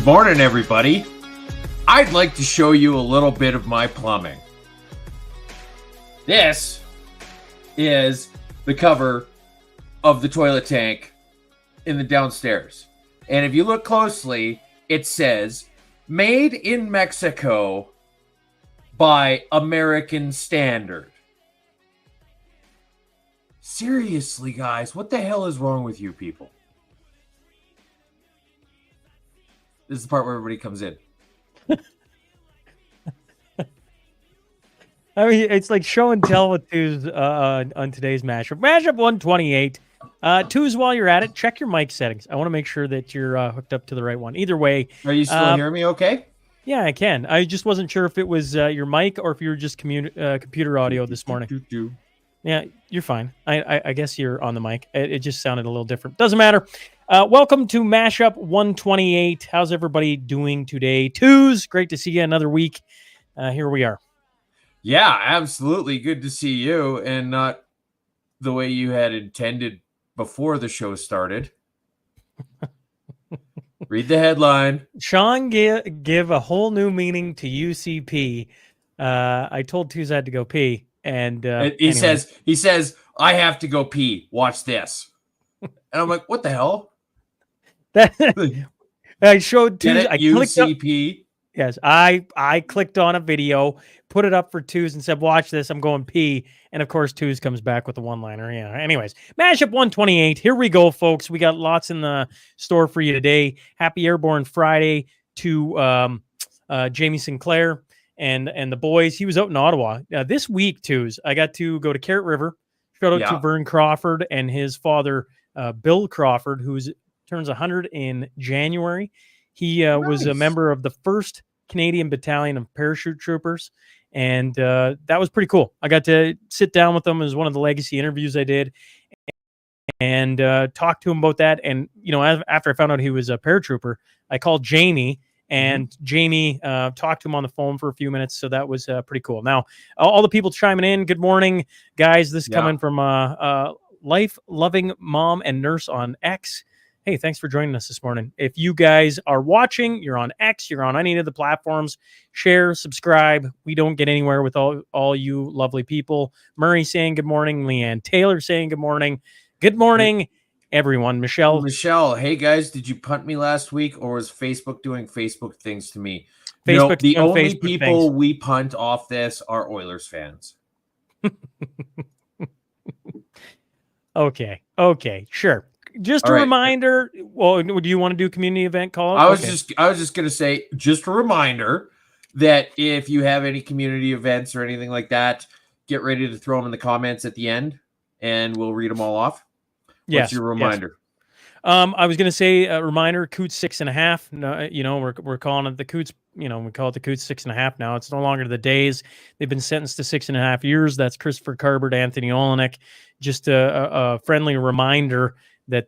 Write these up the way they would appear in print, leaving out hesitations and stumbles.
Good morning, everybody. I'd like to show you a little bit of my plumbing. This is the cover of the toilet tank in the downstairs. And if you look closely, it says, made in Mexico by American Standard. Seriously, guys, what the hell is wrong with you people? This is the part where everybody comes in. I mean, it's like show and tell with twos on today's Mashup. Mashup 128. Twos, while you're at it, check your mic settings. I want to make sure that you're hooked up to the right one. Either way. Are you still hearing me okay? Yeah, I can. I just wasn't sure if it was your mic or if you were just computer audio this morning. Yeah, you're fine. I guess you're on the mic. It just sounded a little different. Doesn't matter. Welcome to Mashup 128. How's everybody doing today? Twos, great to see you another week. Here we are. Yeah, absolutely. Good to see you, and not the way you had intended before the show started. Read the headline. Sean give a whole new meaning to UCP. I told Twos I had to go pee, and he says, I have to go pee. Watch this. And I'm like, what the hell? I showed Twos. UCP. Yes, I clicked on a video, put it up for Twos, and said, watch this. I'm going pee. And, of course, Twos comes back with a one-liner. Yeah. Anyways, Mashup 128. Here we go, folks. We got lots in the store for you today. Happy Airborne Friday to Jamie Sinclair and the boys. He was out in Ottawa. This week, Twos, I got to go to Carrot River. Shout out to Vern Crawford and his father, Bill Crawford, who turns 100 in January. He was a member of the 1st Canadian Battalion of Parachute Troopers, and that was pretty cool. I got to sit down with him. It was one of the legacy interviews I did, and talk to him about that. And, you know, after I found out he was a paratrooper, I called Jamie, and Jamie talked to him on the phone for a few minutes, so that was pretty cool. Now, all the people chiming in, good morning, guys. This is coming from life-loving mom and nurse on X. Hey, thanks for joining us this morning. If you guys are watching, you're on X, you're on any of the platforms, share, subscribe. We don't get anywhere with all you lovely people. Murray saying good morning. Leanne Taylor saying good morning. Good morning, everyone. Michelle, hey, guys, did you punt me last week, or was Facebook doing Facebook things to me? Facebook, no, the only Facebook people things. We punt off this are Oilers fans. Okay, sure. Just a reminder. Well, do you want to do community event call? I was just going to say, just a reminder that if you have any community events or anything like that, get ready to throw them in the comments at the end, and we'll read them all off. What's your reminder? Yes. I was going to say a reminder. Coots 6.5. No, you know, we're calling it the Coots. You know, we call it the Coots 6.5 now. It's no longer the Days. They've been sentenced to 6.5 years. That's Christopher Carbert, Anthony Olenek. Just a friendly reminder that,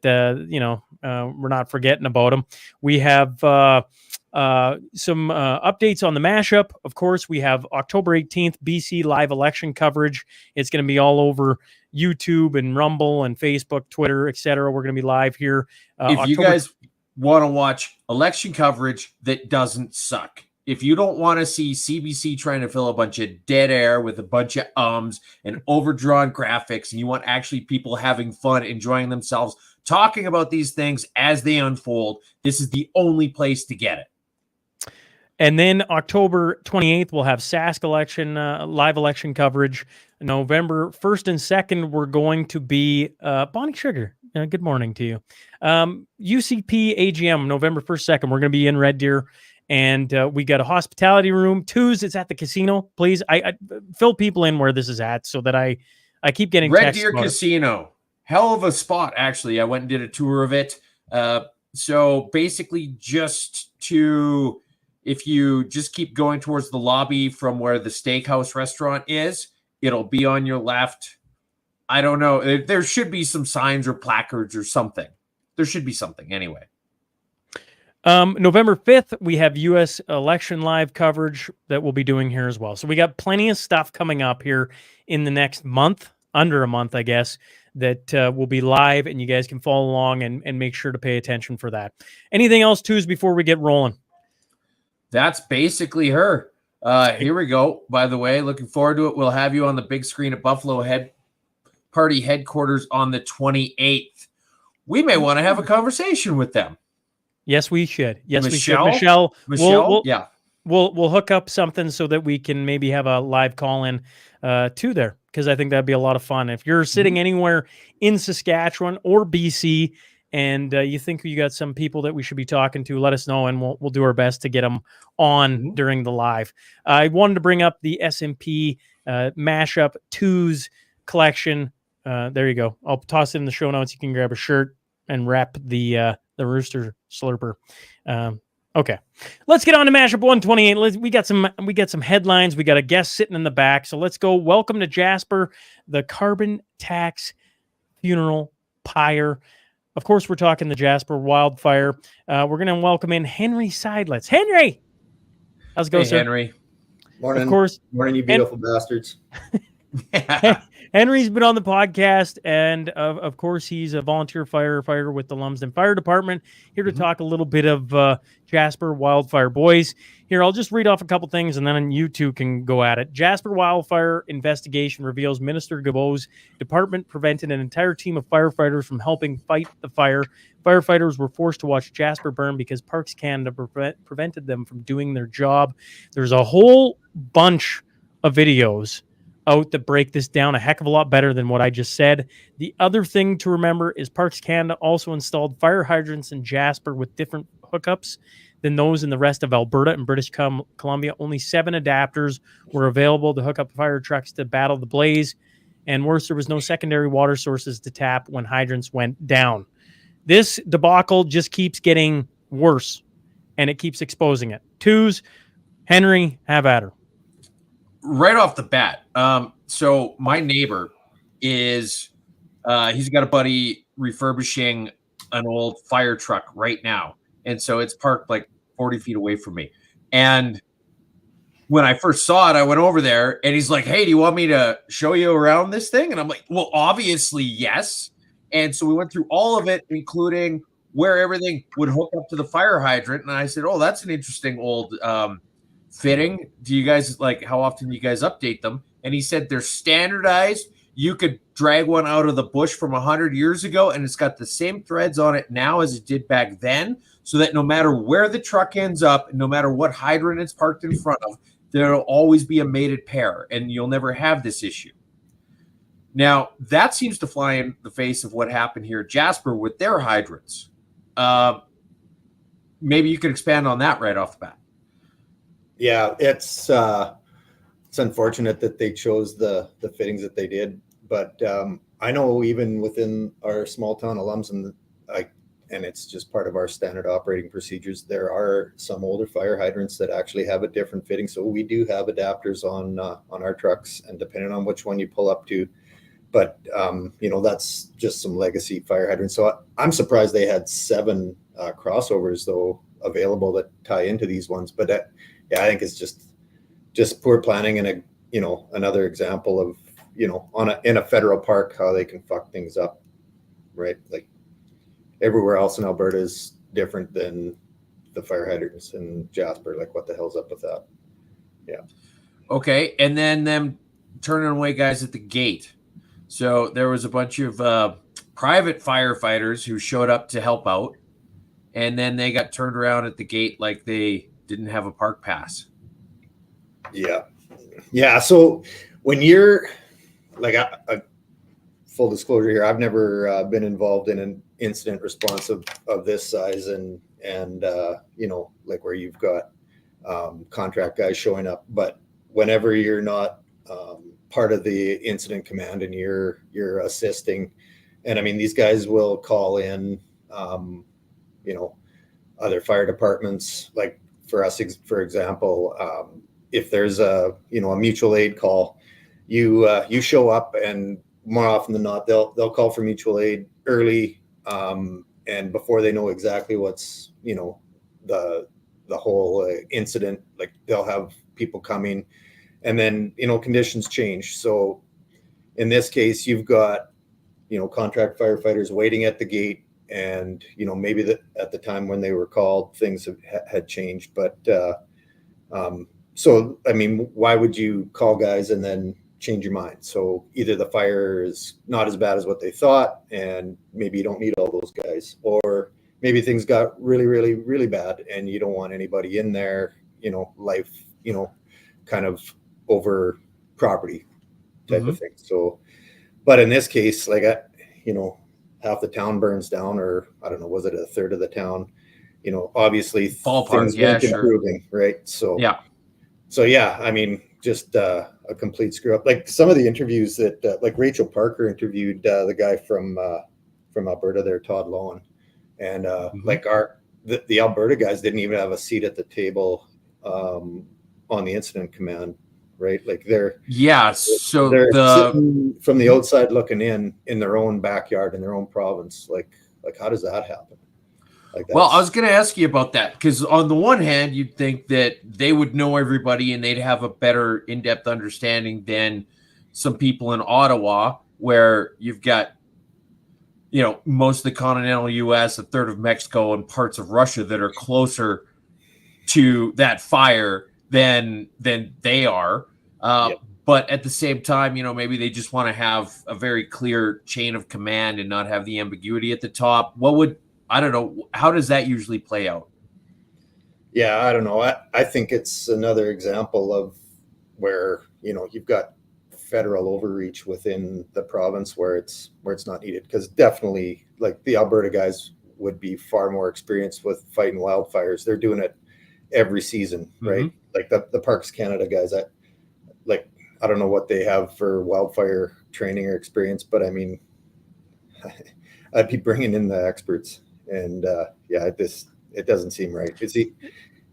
we're not forgetting about them. We have some updates on the Mashup. Of course, we have October 18th, BC live election coverage. It's going to be all over YouTube and Rumble and Facebook, Twitter, etc. We're going to be live here. If you guys want to watch election coverage that doesn't suck, if you don't want to see CBC trying to fill a bunch of dead air with a bunch of ums and overdrawn graphics, and you want actually people having fun, enjoying themselves, talking about these things as they unfold, this is the only place to get it. And then October 28th, we'll have Sask election, live election coverage. November 1st and 2nd, we're going to be Bonnie Sugar. Good morning to you. UCP AGM, November 1st, 2nd. We're going to be in Red Deer. And we got a hospitality room. Twos, it's at the casino. Please, I fill people in where this is at so that I keep getting Red Deer Casino. Hell of a spot, actually. I went and did a tour of it. So basically if you just keep going towards the lobby from where the steakhouse restaurant is, it'll be on your left. I don't know. There should be some signs or placards or something. There should be something anyway. November 5th, we have U.S. election live coverage that we'll be doing here as well. So we got plenty of stuff coming up here in the next month, under a month, I guess, that will be live, and you guys can follow along and make sure to pay attention for that. Anything else, Twos, before we get rolling? That's basically her. Here we go. By the way, looking forward to it. We'll have you on the big screen at Buffalo Party headquarters on the 28th. We may want to have a conversation with them. Yes, we should. Yes, we should. Michelle, yeah. We'll hook up something so that we can maybe have a live call in to there, because I think that'd be a lot of fun. If you're sitting anywhere in Saskatchewan or BC and you think you got some people that we should be talking to, let us know, and we'll do our best to get them on during the live. I wanted to bring up the SMP Mashup Twos collection. There you go. I'll toss it in the show notes. You can grab a shirt and wrap the Rooster Slurper. Okay, let's get on to Mashup 128. We got some headlines. We got a guest sitting in the back, so let's go. Welcome to Jasper, the carbon tax funeral pyre. Of course, we're talking the Jasper wildfire. We're going to welcome in Henry Seidlitz. Henry, how's it going, sir? Henry. Morning. Of course. Morning, you beautiful bastards. Henry's been on the podcast, and of course, he's a volunteer firefighter with the Lumsden Fire Department. Here to talk a little bit of Jasper wildfire. Boys, here, I'll just read off a couple things, and then you two can go at it. Jasper wildfire investigation reveals Minister Gabo's department prevented an entire team of firefighters from helping fight the fire. Firefighters were forced to watch Jasper burn because Parks Canada prevented them from doing their job. There's a whole bunch of videos out that break this down a heck of a lot better than what I just said. The other thing to remember is Parks Canada also installed fire hydrants in Jasper with different hookups than those in the rest of Alberta and British Columbia. Only 7 adapters were available to hook up fire trucks to battle the blaze, and worse, there was no secondary water sources to tap when hydrants went down. This debacle just keeps getting worse, and it keeps exposing it. Twos, Henry, have at her. Right off the bat, so my neighbor is he's got a buddy refurbishing an old fire truck right now, and so it's parked like 40 feet away from me. And when I first saw it, I went over there, and he's like, "Hey, do you want me to show you around this thing?" And I'm like, "Well, obviously, yes." And so we went through all of it, including where everything would hook up to the fire hydrant. And I said, "Oh, that's an interesting old fitting. Do you guys how often do you guys update them?" And he said they're standardized. You could drag one out of the bush from 100 years ago, and it's got the same threads on it now as it did back then, so that no matter where the truck ends up, no matter what hydrant it's parked in front of, there'll always be a mated pair, and you'll never have this issue. Now, that seems to fly in the face of what happened here at Jasper with their hydrants. Maybe you could expand on that right off the bat. Yeah, it's unfortunate that they chose the fittings that they did, but I know even within our small town of Lumsden, and it's just part of our standard operating procedures, there are some older fire hydrants that actually have a different fitting. So we do have adapters on our trucks, and depending on which one you pull up to, but that's just some legacy fire hydrants. So I'm surprised they had 7 crossovers though available that tie into these ones, but I think it's just poor planning and another example of in a federal park how they can fuck things up, right? Like everywhere else in Alberta is different than the fire hydrants in Jasper. Like what the hell's up with that? Yeah. Okay, and then them turning away guys at the gate. So there was a bunch of private firefighters who showed up to help out, and then they got turned around at the gate like they didn't have a park pass. Yeah. So when you're like a full disclosure here, I've never been involved in an incident response of this size and like where you've got contract guys showing up. But whenever you're not part of the incident command and you're assisting, and I mean these guys will call in other fire departments, like for us, for example, if there's a mutual aid call, you show up, and more often than not, they'll call for mutual aid early, and before they know exactly what's the whole incident, like they'll have people coming, and then conditions change. So in this case, you've got contract firefighters waiting at the gate, and maybe at the time when they were called, things had changed, but So, I mean, why would you call guys and then change your mind? So either the fire is not as bad as what they thought, and maybe you don't need all those guys, or maybe things got really, really, really bad and you don't want anybody in there, life, kind of over property type of thing. So, but in this case, like, half the town burns down, or I don't know, was it a third of the town? Obviously Ballpark, things yeah, weren't sure. improving, right? So Yeah. I mean, just a complete screw up. Like some of the interviews that, like Rachel Parker interviewed the guy from Alberta there, Todd Lowen, and like the Alberta guys didn't even have a seat at the table on the incident command, right? Like they're sitting from the outside looking in their own backyard in their own province. Like how does that happen? Well, I was going to ask you about that, because on the one hand, you'd think that they would know everybody and they'd have a better in-depth understanding than some people in Ottawa, where you've got, most of the continental U.S., a third of Mexico, and parts of Russia that are closer to that fire than they are. But at the same time, maybe they just want to have a very clear chain of command and not have the ambiguity at the top. I don't know. How does that usually play out? Yeah, I don't know. I think it's another example of where, you've got federal overreach within the province where it's not needed. Because definitely, like, the Alberta guys would be far more experienced with fighting wildfires. They're doing it every season, right? Like the Parks Canada guys, I don't know what they have for wildfire training or experience, but I mean, I'd be bringing in the experts. And it doesn't seem right.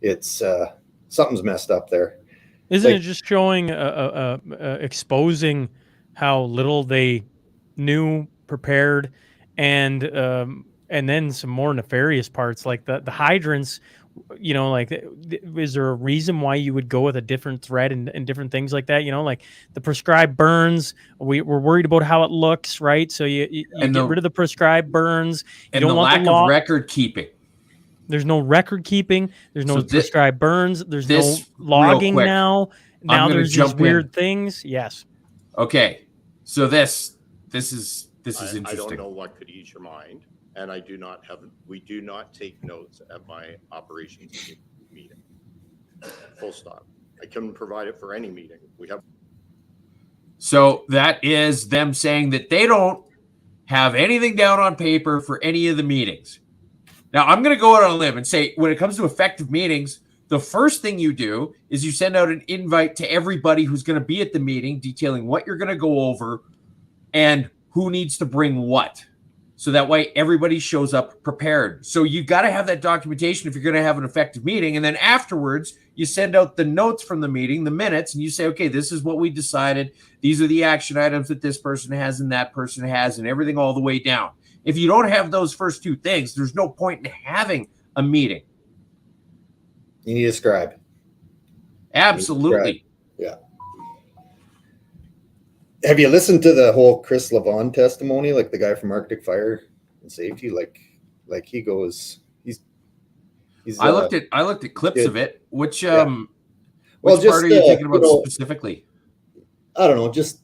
It's something's messed up there. Isn't it just showing, exposing how little they knew, prepared, and then some more nefarious parts, like the hydrants. Is there a reason why you would go with a different thread and different things like that? Like the prescribed burns, we're worried about how it looks, right? So you get rid of the prescribed burns. You don't want lack of record keeping. There's no record keeping. There's no prescribed burns. There's no logging now. Now there's these weird things. Yes. Okay. So this is interesting. I don't know what could ease your mind, and we do not take notes at my operations meeting. Full stop. I couldn't provide it for any meeting. So that is them saying that they don't have anything down on paper for any of the meetings. Now, I'm going to go out on a limb and say, when it comes to effective meetings, the first thing you do is you send out an invite to everybody who's going to be at the meeting, detailing what you're going to go over and who needs to bring what. So that way everybody shows up prepared. So you got to have that documentation if you're going to have an effective meeting. And then afterwards, you send out the notes from the meeting, the minutes, and you say, okay, this is what we decided. These are the action items that this person has and that person has, and everything all the way down. If you don't have those first two things, there's no point in having a meeting. You need a scribe. Absolutely. Yeah. Have you listened to the whole Chris Levon testimony, like the guy from Arctic Fire and Safety? Like he goes, he's. I looked at clips of it. Which part are you thinking about specifically? I don't know, just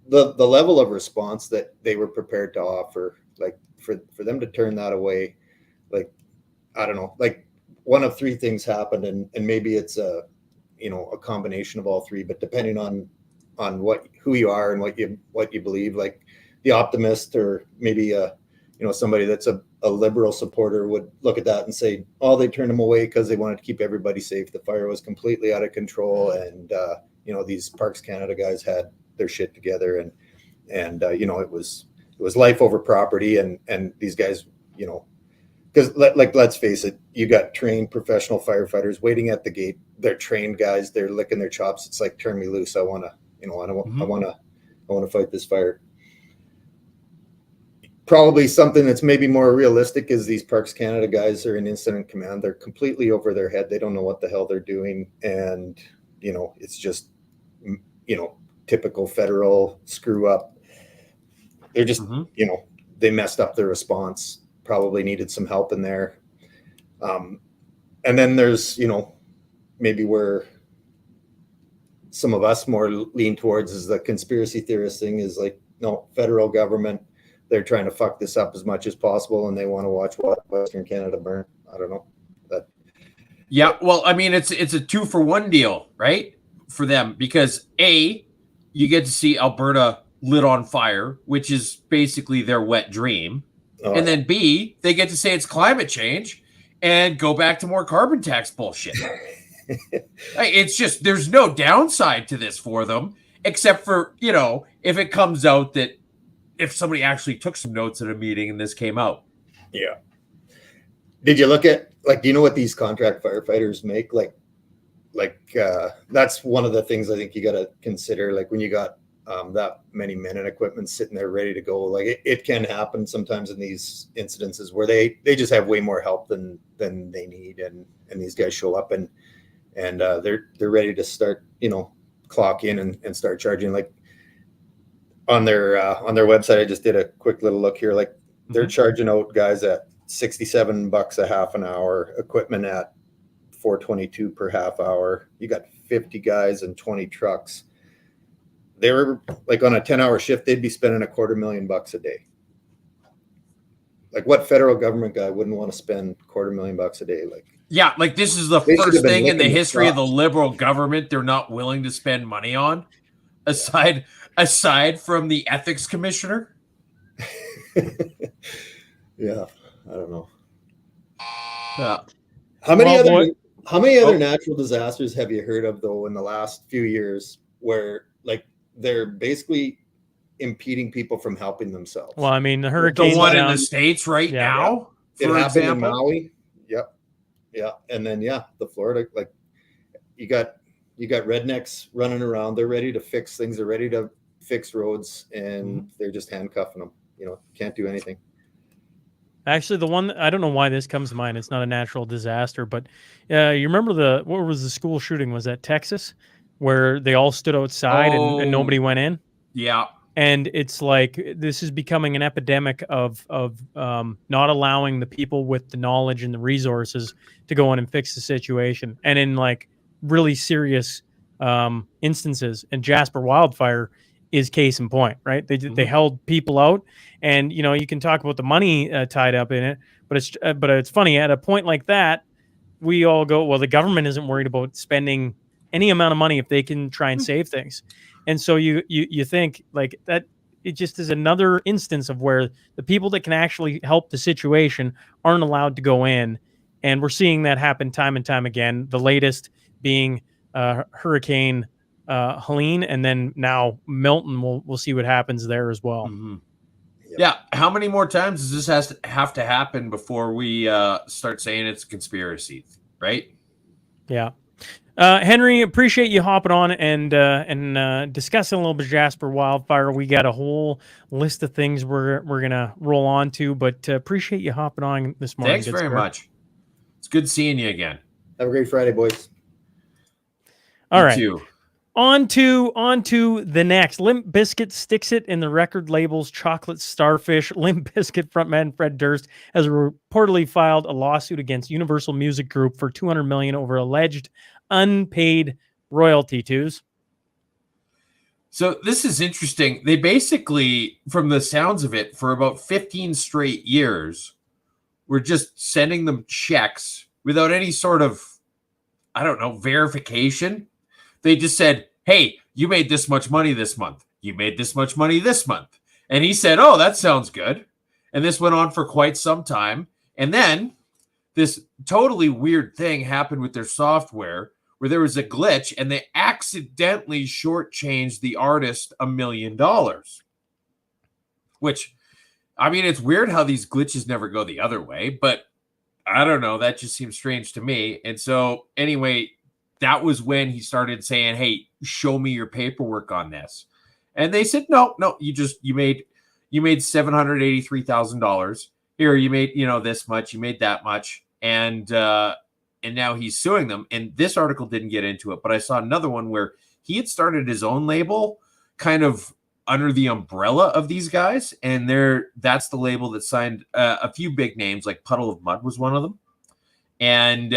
the level of response that they were prepared to offer. Like for them to turn that away, like, I don't know, like one of three things happened, and maybe it's a combination of all three, but depending on who you are and what you believe, like the optimist or maybe somebody that's a liberal supporter would look at that and say, oh, they turned them away because they wanted to keep everybody safe. The fire was completely out of control, and these Parks Canada guys had their shit together, and it was life over property, and these guys, because let's face it, you got trained professional firefighters waiting at the gate. They're trained guys. They're licking their chops. It's like, turn me loose. I want to fight this fire. Probably something that's maybe more realistic is these Parks Canada guys are in incident command. They're completely over their head. They don't know what the hell they're doing. And, it's just, typical federal screw up. They're just, they messed up their response, probably needed some help in there. And then there's, maybe where some of us more lean towards is the conspiracy theorist thing is like, no, federal government, they're trying to fuck this up as much as possible, and they want to watch Western Canada burn. I don't know. That. Yeah, well, I mean, it's a 2-for-1 deal, right? For them, because A, you get to see Alberta lit on fire, which is basically their wet dream. And then B, they get to say it's climate change and go back to more carbon tax bullshit. It's just, there's no downside to this for them, except for, you know, if it comes out that if somebody actually took some notes at a meeting and this came out. Yeah. Did you look at, like, do you know what these contract firefighters make? Like that's one of the things I think you got to consider. Like when you got that many men and equipment sitting there ready to go, like it can happen sometimes in these incidences where they just have way more help than they need. And these guys show up and they're ready to start, you know, clock in and start charging. Like on their website, I just did a quick little look here. Like they're charging out guys at $67 a half an hour, equipment at $422 per half hour. You got 50 guys and 20 trucks. They were like on a 10-hour shift, they'd be spending $250,000 a day. Like what federal government guy wouldn't want to spend $250,000 a day? Like, yeah, like this is the first thing in the history of the Liberal government they're not willing to spend money on, aside from the ethics commissioner. Yeah, I don't know. How many other natural disasters have you heard of though in the last few years where like they're basically impeding people from helping themselves? Well, I mean, the hurricane. The one in the States right now, it for happened example. in Maui. Yep. Yeah. And then the Florida, like you got rednecks running around. They're ready to fix things. They're ready to fix roads, and they're just handcuffing them. You know, can't do anything. Actually, the one, I don't know why this comes to mind. It's not a natural disaster, but you remember what was the school shooting? Was that Texas, where they all stood outside and nobody went in? Yeah. And it's like this is becoming an epidemic of not allowing the people with the knowledge and the resources to go in and fix the situation. And in like really serious instances, and Jasper wildfire is case in point, right? They held people out, and you know you can talk about the money tied up in it, but it's funny at a point like that, we all go, well, the government isn't worried about spending any amount of money if they can try and save things. And so you think like that, it just is another instance of where the people that can actually help the situation aren't allowed to go in. And we're seeing that happen time and time again. The latest being Hurricane Helene, and then now Milton. We'll see what happens there as well. Mm-hmm. Yeah. How many more times does this have to happen before we start saying it's a conspiracy, right? Yeah. Henry, appreciate you hopping on and discussing a little bit Jasper wildfire. We got a whole list of things we're gonna roll on to, but appreciate you hopping on this morning. Thanks very much. It's good seeing you again. Have a great Friday, boys. All right. You too. On to the next. Limp Bizkit sticks it in the record label's chocolate starfish. Limp Bizkit frontman Fred Durst has reportedly filed a lawsuit against Universal Music Group for $200 million over alleged unpaid royalty dues. So this is interesting. They basically, from the sounds of it, for about 15 straight years, were just sending them checks without any sort of, I don't know, verification. They just said, hey, you made this much money this month. You made this much money this month. And he said, oh, that sounds good. And this went on for quite some time. And then this totally weird thing happened with their software where there was a glitch and they accidentally shortchanged the artist $1 million. Which, I mean, it's weird how these glitches never go the other way, but I don't know. That just seems strange to me. And so anyway, that was when he started saying, hey, show me your paperwork on this. And they said, no, you made $783,000. Here, you made, this much, you made that much. And now he's suing them. And this article didn't get into it, but I saw another one where he had started his own label kind of under the umbrella of these guys. And that's the label that signed a few big names, like Puddle of Mud was one of them. And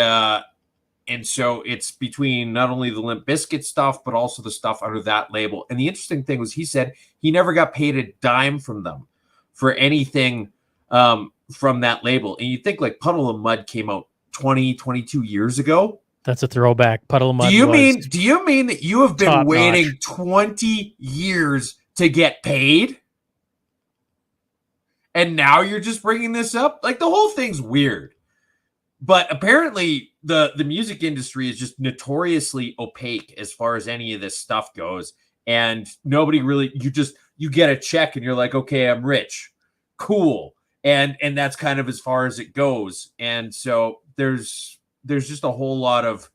And so it's between not only the Limp Bizkit stuff, but also the stuff under that label. And the interesting thing was he said he never got paid a dime from them for anything from that label. And you think like Puddle of Mud came out 20, 22 years ago. That's a throwback. Puddle of Mud. Do you mean that you have been waiting notch. 20 years to get paid? And now you're just bringing this up? Like, the whole thing's weird. But apparently the music industry is just notoriously opaque as far as any of this stuff goes. And nobody really, you get a check and you're like, okay, I'm rich. Cool. And that's kind of as far as it goes. And so there's just a whole lot of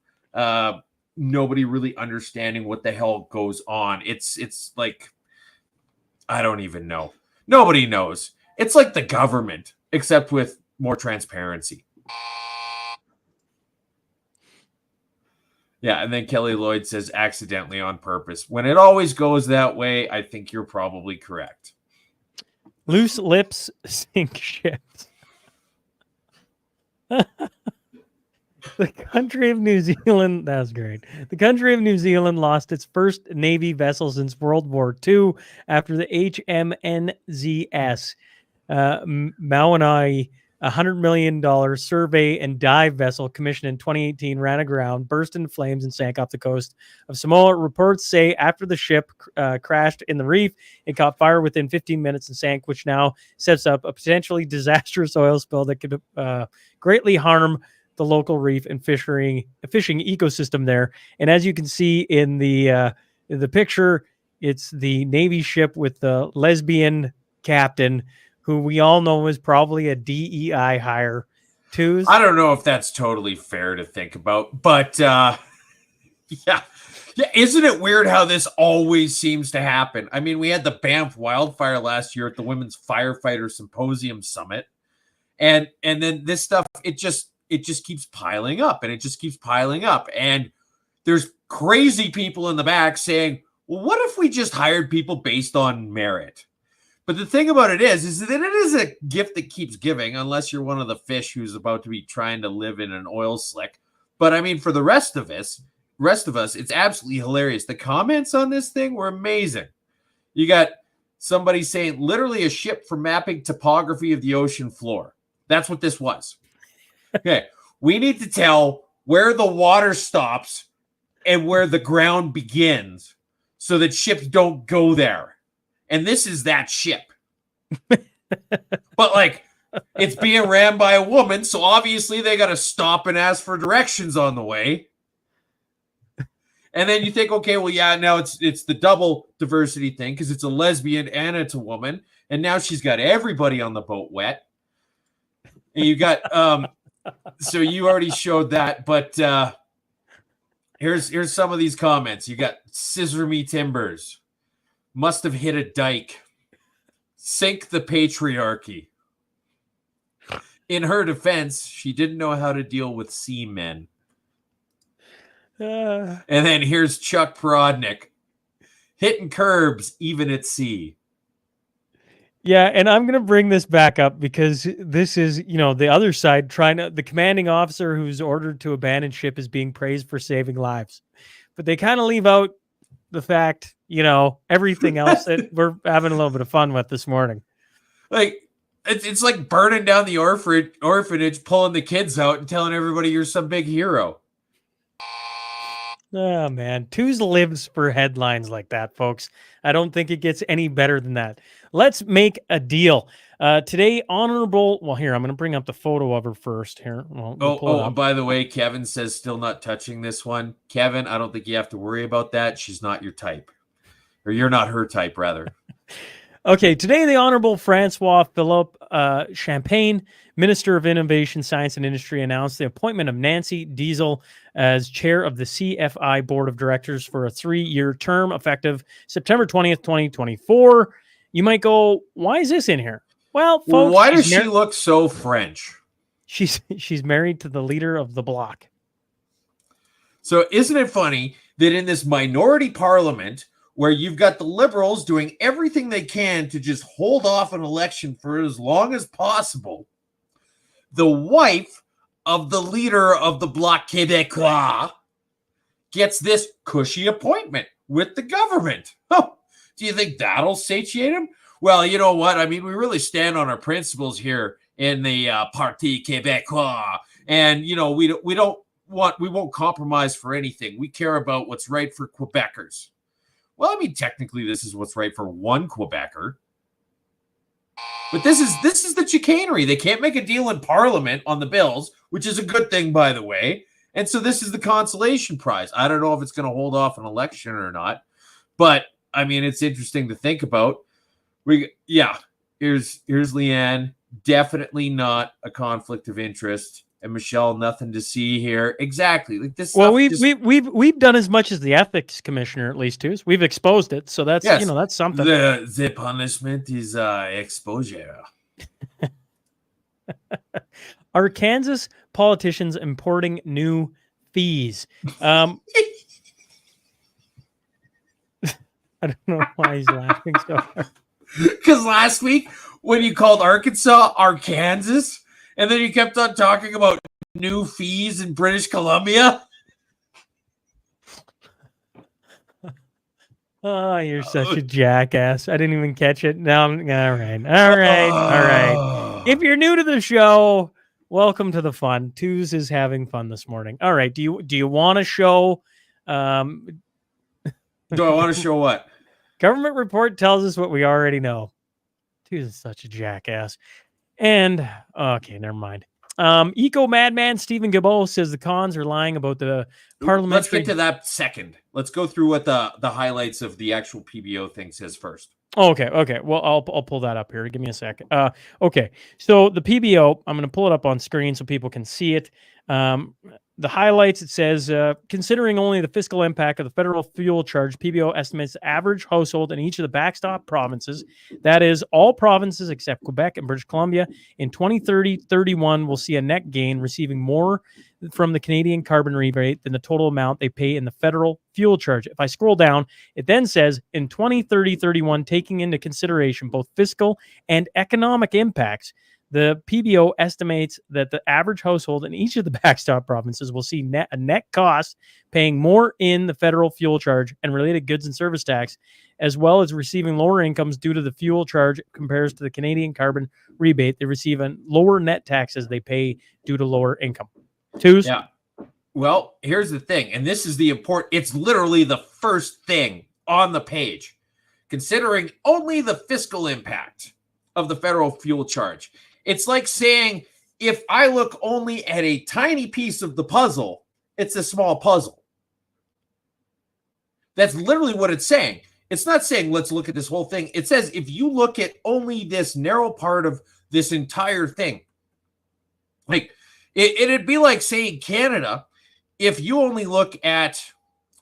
nobody really understanding what the hell goes on. It's like, I don't even know. Nobody knows. It's like the government, except with more transparency. Yeah, and then Kelly Lloyd says accidentally on purpose. When it always goes that way, I think you're probably correct. Loose lips sink ships. The country of New Zealand, that's great. The country of New Zealand lost its first Navy vessel since World War II after the HMNZS Maui, a $100 million survey and dive vessel commissioned in 2018, ran aground, burst into flames, and sank off the coast of Samoa. Reports say after the ship crashed in the reef, it caught fire within 15 minutes and sank, which now sets up a potentially disastrous oil spill that could greatly harm the local reef and fishing ecosystem there. And as you can see in the picture, it's the Navy ship with the lesbian captain, who we all know is probably a DEI hire. Twos. I don't know if that's totally fair to think about, but yeah. Isn't it weird how this always seems to happen? I mean, we had the Banff wildfire last year at the Women's Firefighter Symposium Summit, and then this stuff, it just keeps piling up, and it just keeps piling up, and there's crazy people in the back saying, well, what if we just hired people based on merit? But the thing about it is that it is a gift that keeps giving, unless you're one of the fish who's about to be trying to live in an oil slick. But I mean, for the rest of us, it's absolutely hilarious. The comments on this thing were amazing. You got somebody saying literally a ship for mapping topography of the ocean floor. That's what this was. Okay. We need to tell where the water stops and where the ground begins so that ships don't go there. And this is that ship. But like, it's being ran by a woman, so obviously they got to stop and ask for directions on the way. And then you think, okay, well, yeah, now it's the double diversity thing because it's a lesbian and it's a woman, and now she's got everybody on the boat wet. And you got so you already showed that, but here's some of these comments. You got Scissor Me Timbers. Must have hit a dike. Sink the patriarchy. In her defense, she didn't know how to deal with seamen. And then here's Chuck Prodnick. Hitting curbs even at sea. Yeah, and I'm going to bring this back up because this is, the other side the commanding officer who's ordered to abandon ship is being praised for saving lives. But they kind of leave out the fact, everything else that we're having a little bit of fun with this morning. Like, it's like burning down the orphanage, pulling the kids out and telling everybody you're some big hero. Oh, man. Twos lives for headlines like that, folks. I don't think it gets any better than that. Let's make a deal. Today, Honorable... Well, here, I'm going to bring up the photo of her first. Here. We'll by the way, Kevin says still not touching this one. Kevin, I don't think you have to worry about that. She's not your type. Or you're not her type, rather. Okay, today the Honorable Francois Philippe Champagne, Minister of Innovation, Science and Industry, announced the appointment of Nancy Diesel as chair of the CFI Board of Directors for a 3-year term effective September 20th, 2024. You might go, why is this in here? Well, folks, why does she look so French? She's married to the leader of the bloc. So isn't it funny that in this minority parliament, where you've got the Liberals doing everything they can to just hold off an election for as long as possible, the wife of the leader of the Bloc Québécois gets this cushy appointment with the government. Oh, do you think that'll satiate him? Well, you know what? I mean, we really stand on our principles here in the Parti Québécois, and you know, we won't compromise for anything. We care about what's right for Quebecers. Well, I mean, technically, this is what's right for one Quebecer. But this is the chicanery. They can't make a deal in Parliament on the bills, which is a good thing, by the way. And so this is the consolation prize. I don't know if it's going to hold off an election or not, but I mean, it's interesting to think about. Here's Leanne. Definitely not a conflict of interest. And Michelle, nothing to see here. Exactly. Like this. Well, we've done as much as the ethics commissioner, at least too. We've exposed it, so that's that's something. The punishment is exposure. Are Kansas politicians importing new fees? I don't know why he's laughing so hard. Because last week when you called Arkansas Arkansas, and then you kept on talking about new fees in British Columbia. Oh, you're such a jackass. I didn't even catch it. No, all right. If you're new to the show, welcome to the fun. Twos is having fun this morning. All right. Do you want to show? Do I want to show what? Government report tells us what we already know. Twos is such a jackass. And okay, never mind. Eco Madman Stephen Guilbeault says the cons are lying about the parliamentary. Let's get to that second. Let's go through what the highlights of the actual PBO thing says first. Okay. Well, I'll pull that up here. Give me a second. Okay. So the PBO, I'm going to pull it up on screen so people can see it. The highlights, it says, considering only the fiscal impact of the federal fuel charge, PBO estimates the average household in each of the backstop provinces, that is, all provinces except Quebec and British Columbia, in 2030-31 will see a net gain, receiving more from the Canadian carbon rebate than the total amount they pay in the federal fuel charge. If I scroll down, it then says, in 2030-31, taking into consideration both fiscal and economic impacts, the PBO estimates that the average household in each of the backstop provinces will see a net cost paying more in the federal fuel charge and related goods and service tax, as well as receiving lower incomes due to the fuel charge compares to the Canadian carbon rebate. They receive a lower net taxes they pay due to lower income. Twos? Yeah. Well, here's the thing, and this is the important. It's literally the first thing on the page. Considering only the fiscal impact of the federal fuel charge. It's like saying, if I look only at a tiny piece of the puzzle, it's a small puzzle. That's literally what it's saying. It's not saying, let's look at this whole thing. It says, if you look at only this narrow part of this entire thing, like it'd be like saying Canada, if you only look at,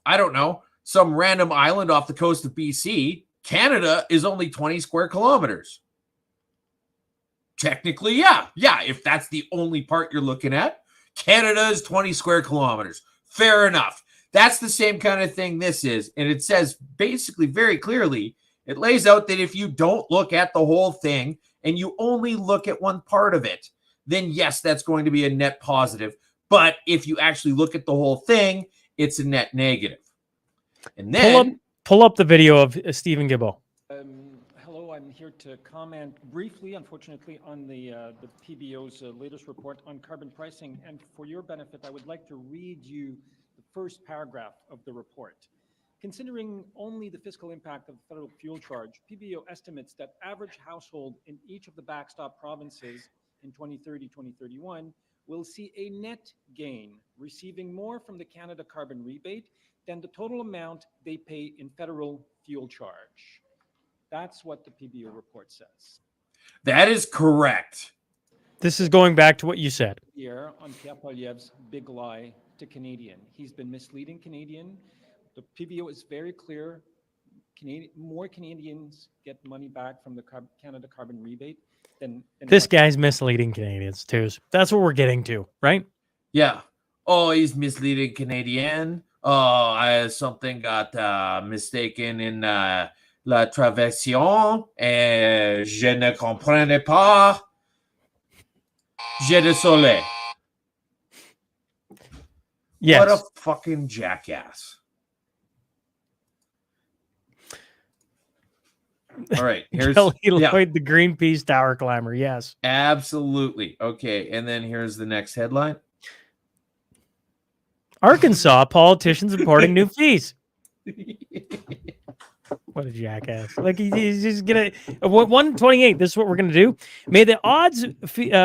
I don't know, some random island off the coast of BC, Canada is only 20 square kilometers. Technically, yeah. If that's the only part you're looking at, Canada is 20 square kilometers. Fair enough. That's the same kind of thing this is. And it says basically very clearly, it lays out that if you don't look at the whole thing and you only look at one part of it, then yes, that's going to be a net positive. But if you actually look at the whole thing, it's a net negative. And then pull up the video of Stephen Guilbeault. Hello, I'm here to comment briefly, unfortunately, on the PBO's latest report on carbon pricing. And for your benefit, I would like to read you the first paragraph of the report. Considering only the fiscal impact of the federal fuel charge, PBO estimates that average household in each of the backstop provinces in 2030-2031 will see a net gain, receiving more from the Canada carbon rebate than the total amount they pay in federal fuel charge. That's what the PBO report says. that is correct. This is going back to what you said. Here on Pierre Poilievre's big lie to Canadian. He's been misleading Canadian. The PBO is very clear. More Canadians get money back from the Canada carbon rebate than this guy's misleading Canadians too. That's what we're getting to, right? Yeah. Oh, he's misleading Canadian. Oh, something got mistaken in la traversion. Je ne comprenais pas. J'ai désolé. Yes. What a fucking jackass. All right, here's Kelly yeah, Lloyd, the Greenpeace tower climber. Yes. absolutely. Okay, and then here's the next headline. Arkansas politicians importing new fees. What a jackass. Like he's just gonna 128. This is what we're gonna do. May the odds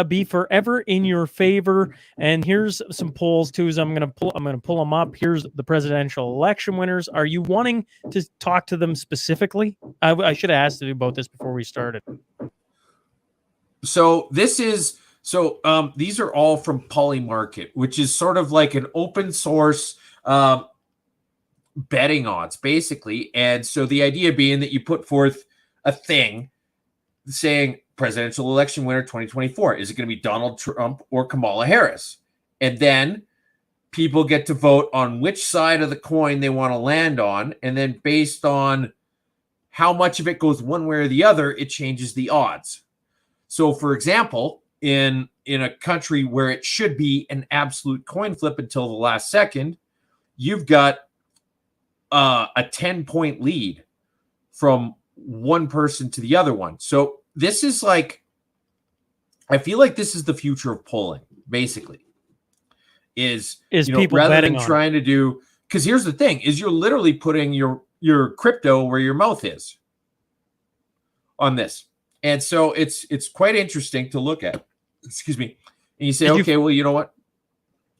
be forever in your favor. And here's some polls too. I'm gonna pull them up. Here's the presidential election winners. Are you wanting to talk to them specifically? I should have asked to do both this before we started. So these are all from Polymarket, which is sort of like an open source betting odds, basically. And so the idea being that you put forth a thing saying presidential election winner 2024. Is it going to be Donald Trump or Kamala Harris? And then people get to vote on which side of the coin they want to land on. And then based on how much of it goes one way or the other, it changes the odds. So, for example, in a country where it should be an absolute coin flip until the last second, you've got a 10-point lead from one person to the other one. So this is like, I feel like this is the future of polling, basically. Is people rather betting than on trying to do, because here's the thing, is you're literally putting your crypto where your mouth is on this. And so it's quite interesting to look at. Excuse me. And you say, well, you know what?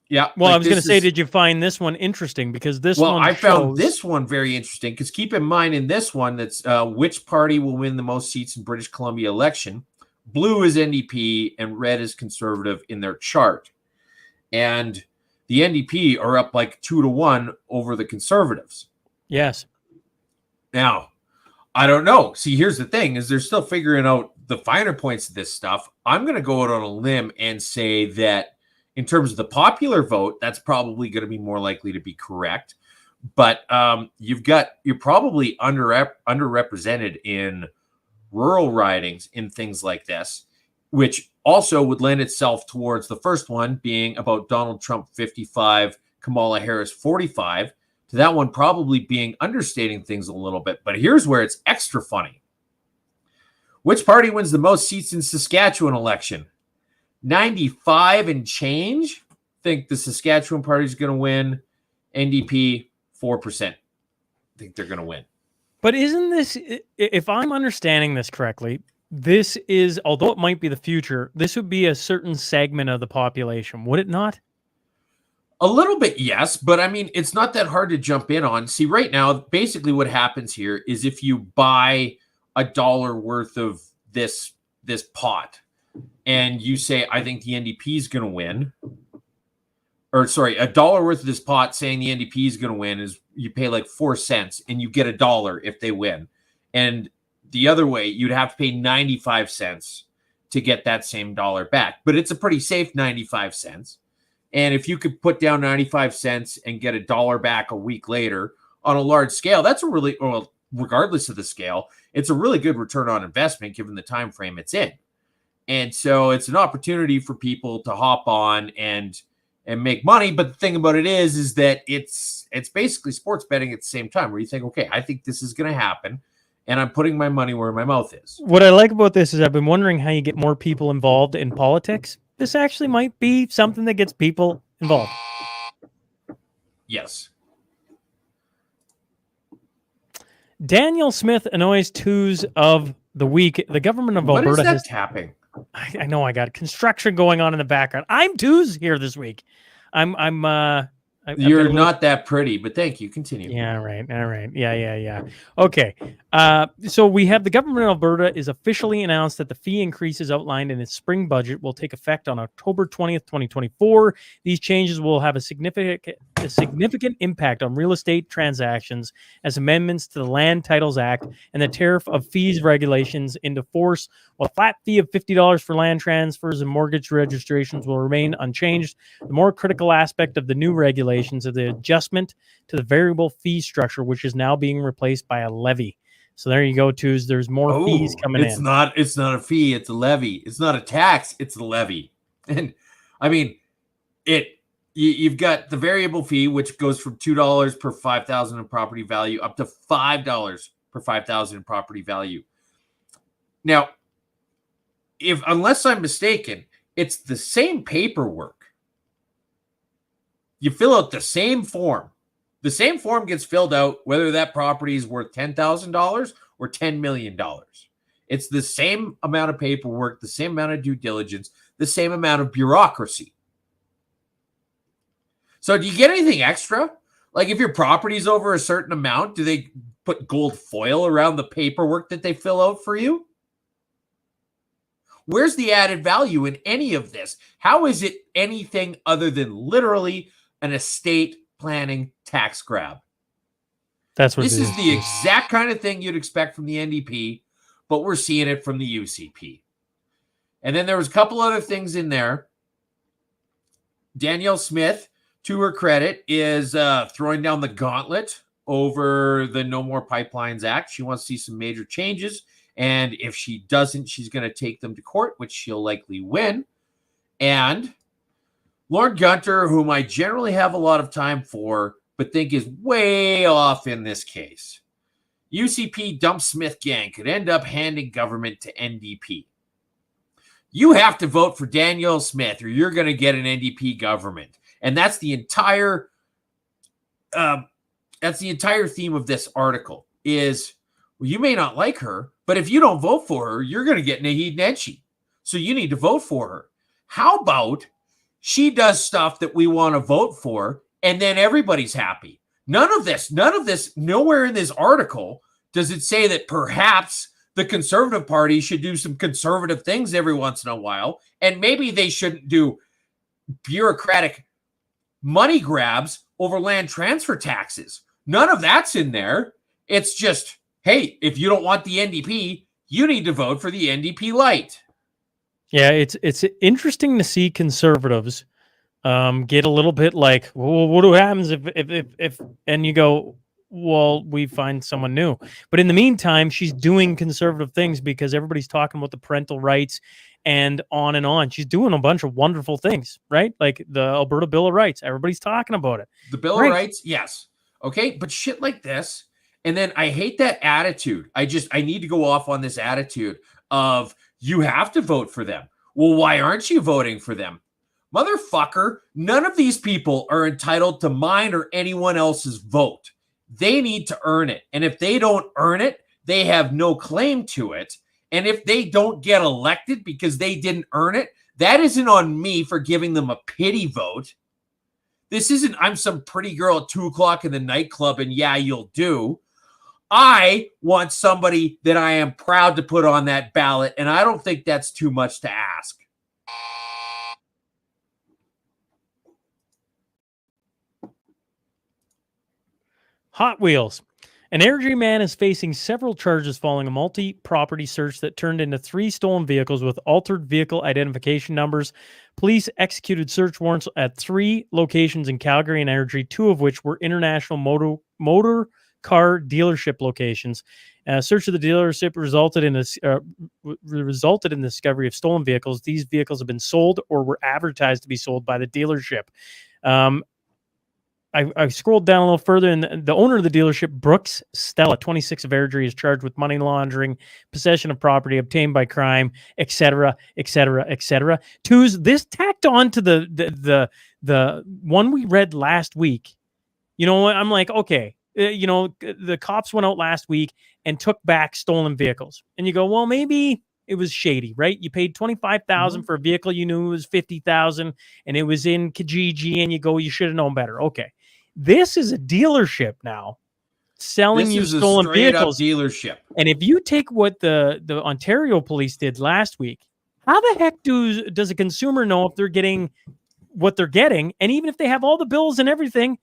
Yeah. Well, I was going to say, did you find this one interesting? Because this one I found this one very interesting because keep in mind in this one, that's which party will win the most seats in British Columbia election. Blue is NDP and red is Conservative in their chart. And the NDP are up like 2-1 over the Conservatives. Yes. Now, I don't know. See, here's the thing is they're still figuring out the finer points of this stuff. I'm going to go out on a limb and say that in terms of the popular vote, that's probably going to be more likely to be correct. But you're probably underrepresented in rural ridings in things like this, which also would lend itself towards the first one being about Donald Trump 55, Kamala Harris 45, to that one probably being understating things a little bit. But here's where it's extra funny. Which party wins the most seats in Saskatchewan election? 95 and change think the Saskatchewan party is going to win. NDP 4% think they're going to win. But isn't this, if I'm understanding this correctly, this is, although it might be the future, this would be a certain segment of the population, would it not? A little bit, yes, but I mean, it's not that hard to jump in on. See, right now, basically what happens here is if you buy $1 worth of this pot, and you say, I think the NDP is going to win, or sorry, $1 worth of this pot saying the NDP is going to win is you pay like 4 cents and you get $1 if they win. And the other way, you'd have to pay 95 cents to get that same dollar back. But it's a pretty safe 95 cents. And if you could put down 95 cents and get $1 back a week later on a large scale, that's a really, well, regardless of the scale, it's a really good return on investment given the time frame it's in. And so it's an opportunity for people to hop on and make money. But the thing about it is that it's basically sports betting at the same time where you think, okay, I think this is going to happen and I'm putting my money where my mouth is. What I like about this is I've been wondering how you get more people involved in politics. This actually might be something that gets people involved. Yes. Daniel Smith annoys twos of the week. The government of Alberta What is that has tapping? I know I got construction going on in the background. I'm twos here this week. You're not that pretty, but thank you. Continue. Yeah, right. All right. Yeah. Okay. So we have the government of Alberta is officially announced that the fee increases outlined in its spring budget will take effect on October 20th, 2024. These changes will have a significant impact on real estate transactions as amendments to the Land Titles Act and the tariff of fees regulations into force. While a flat fee of $50 for land transfers and mortgage registrations will remain unchanged, the more critical aspect of the new regulations is the adjustment to the variable fee structure, which is now being replaced by a levy. So there you go, twos. There's more fees coming in. It's not a fee, it's a levy. It's not a tax, it's a levy. And I mean, You've got the variable fee, which goes from $2 per 5,000 in property value up to $5 per 5,000 in property value. Now, unless I'm mistaken, it's the same paperwork. You fill out the same form. The same form gets filled out whether that property is worth $10,000 or $10 million. It's the same amount of paperwork, the same amount of due diligence, the same amount of bureaucracy. So do you get anything extra? Like if your property's over a certain amount, do they put gold foil around the paperwork that they fill out for you? Where's the added value in any of this? How is it anything other than literally an estate planning tax grab? That's what This it is the exact kind of thing you'd expect from the NDP, but we're seeing it from the UCP. And then there was a couple other things in there. Danielle Smith, to her credit, is throwing down the gauntlet over the No More Pipelines Act. She wants to see some major changes. And if she doesn't, she's going to take them to court, which she'll likely win. And Lauren Gunter, whom I generally have a lot of time for, but think is way off in this case. UCP dump Smith gang could end up handing government to NDP. You have to vote for Danielle Smith or you're going to get an NDP government. And that's the entire theme of this article is, well, you may not like her, but if you don't vote for her, you're going to get Naheed Nenshi. So you need to vote for her. How about she does stuff that we want to vote for, and then everybody's happy? None of this, nowhere in this article does it say that perhaps the Conservative Party should do some conservative things every once in a while, and maybe they shouldn't do bureaucratic money grabs over land transfer taxes. None of that's in there. It's just, hey, if you don't want the NDP, you need to vote for the NDP light. Yeah, it's interesting to see conservatives get a little bit like, well, what happens if and you go, well, we find someone new. But in the meantime, she's doing conservative things because everybody's talking about the parental rights and on and on. She's doing a bunch of wonderful things, right? Like the Alberta Bill of Rights. Everybody's talking about it. The Bill of Rights, yes. Okay, but shit like this. And then I hate that attitude. I need to go off on this attitude of you have to vote for them. Well, why aren't you voting for them? Motherfucker, none of these people are entitled to mine or anyone else's vote. They need to earn it. And if they don't earn it, they have no claim to it. And if they don't get elected because they didn't earn it, that isn't on me for giving them a pity vote. This isn't I'm some pretty girl at 2:00 in the nightclub and yeah, you'll do. I want somebody that I am proud to put on that ballot, and I don't think that's too much to ask. Hot Wheels. An Airdrie man is facing several charges following a multi-property search that turned into 3 stolen vehicles with altered vehicle identification numbers. Police executed search warrants at 3 locations in Calgary and Airdrie, 2 of which were international motor car dealership locations. Search of the dealership resulted in the discovery of stolen vehicles. These vehicles have been sold or were advertised to be sold by the dealership. I scrolled down a little further, and the owner of the dealership, Brooks Stella, 26 of Airdrie, is charged with money laundering, possession of property obtained by crime, etc., etc., etc. This tacked on to the one we read last week. You know, I'm like, okay, the cops went out last week and took back stolen vehicles, and you go, well, maybe it was shady, right? You paid $25,000 for a vehicle you knew was $50,000, and it was in Kijiji, and you go, you should have known better. Okay. This is a dealership now selling you stolen vehicles. Dealership. And if you take what the Ontario police did last week, how the heck does a consumer know if they're getting what they're getting? And even if they have all the bills and everything,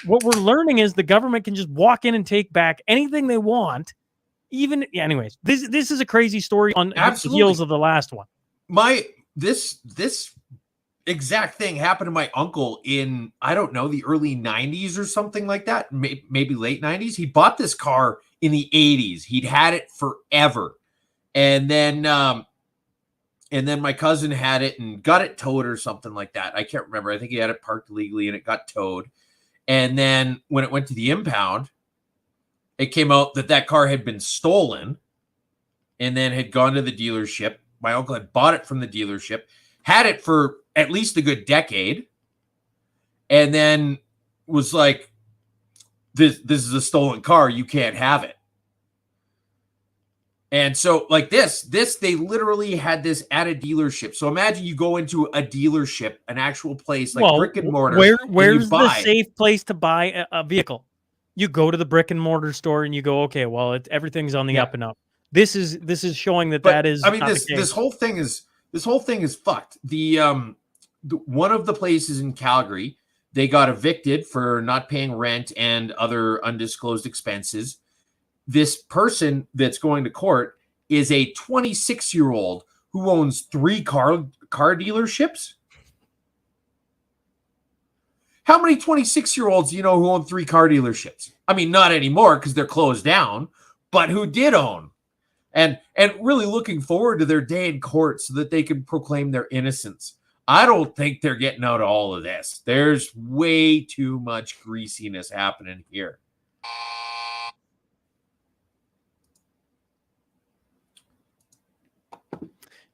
what we're learning is the government can just walk in and take back anything they want. Anyways, this is a crazy story on the heels of the last one. This exact thing happened to my uncle in, I don't know, the early 90s or something like that, maybe late 90s. He bought this car in the 80s. He'd had it forever. And then And then my cousin had it and got it towed or something like that. I can't remember. I think he had it parked illegally and it got towed. And then when it went to the impound, it came out that that car had been stolen and then had gone to the dealership. My uncle had bought it from the dealership, had it for at least a good decade, and then was like, this is a stolen car. You can't have it. And so like this, they literally had this at a dealership. So imagine you go into a dealership, an actual place like brick and mortar. Where's the safe place to buy a vehicle? You go to the brick and mortar store and you go, okay, well, everything's on the up and up. This is showing that is. I mean, this whole thing is fucked. The one of the places in Calgary, they got evicted for not paying rent and other undisclosed expenses. This person that's going to court is a 26-year-old who owns 3 car dealerships. How many 26-year-olds do you know who own 3 car dealerships? I mean, not anymore because they're closed down, but who did own? And really looking forward to their day in court so that they can proclaim their innocence. I don't think they're getting out of all of this. There's way too much greasiness happening here.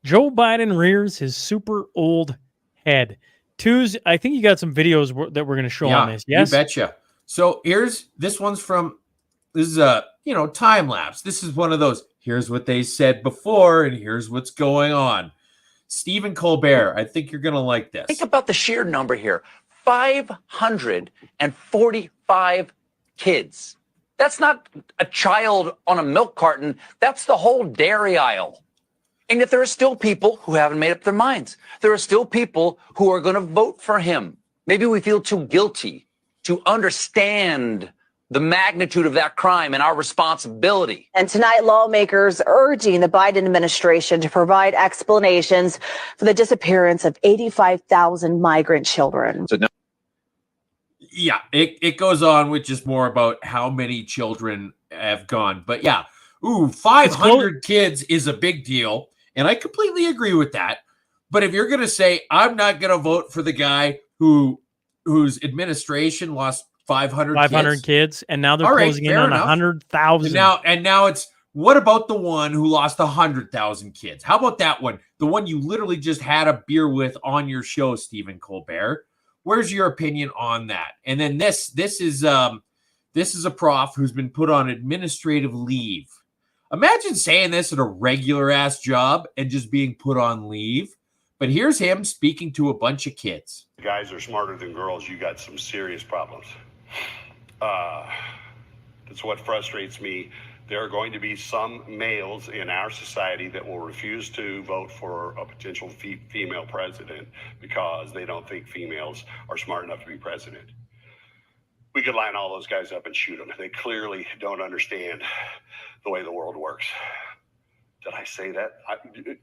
Joe Biden rears his super old head. Twos, I think you got some videos that we're going to show on this. Yes, you betcha. So this one's from, this is a, time lapse. This is one of those, here's what they said before and here's what's going on. Stephen Colbert, I think you're going to like this. Think about the sheer number here. 545 kids. That's not a child on a milk carton. That's the whole dairy aisle. And yet there are still people who haven't made up their minds. There are still people who are going to vote for him. Maybe we feel too guilty to understand the magnitude of that crime and our responsibility. And tonight, lawmakers urging the Biden administration to provide explanations for the disappearance of 85,000 migrant children. Yeah, it goes on with just more about how many children have gone. But yeah, 500 kids is a big deal. And I completely agree with that. But if you're going to say, I'm not going to vote for the guy whose administration lost 500 kids, and now they're closing in on 100,000. And now it's, what about the one who lost 100,000 kids? How about that one? The one you literally just had a beer with on your show, Stephen Colbert. Where's your opinion on that? And then this is a prof who's been put on administrative leave. Imagine saying this at a regular ass job and just being put on leave. But here's him speaking to a bunch of kids. Guys are smarter than girls. You got some serious problems. That's what frustrates me. There are going to be some males in our society that will refuse to vote for a potential female president because they don't think females are smart enough to be president. We could line all those guys up and shoot them. They clearly don't understand the way the world works. Did I say that?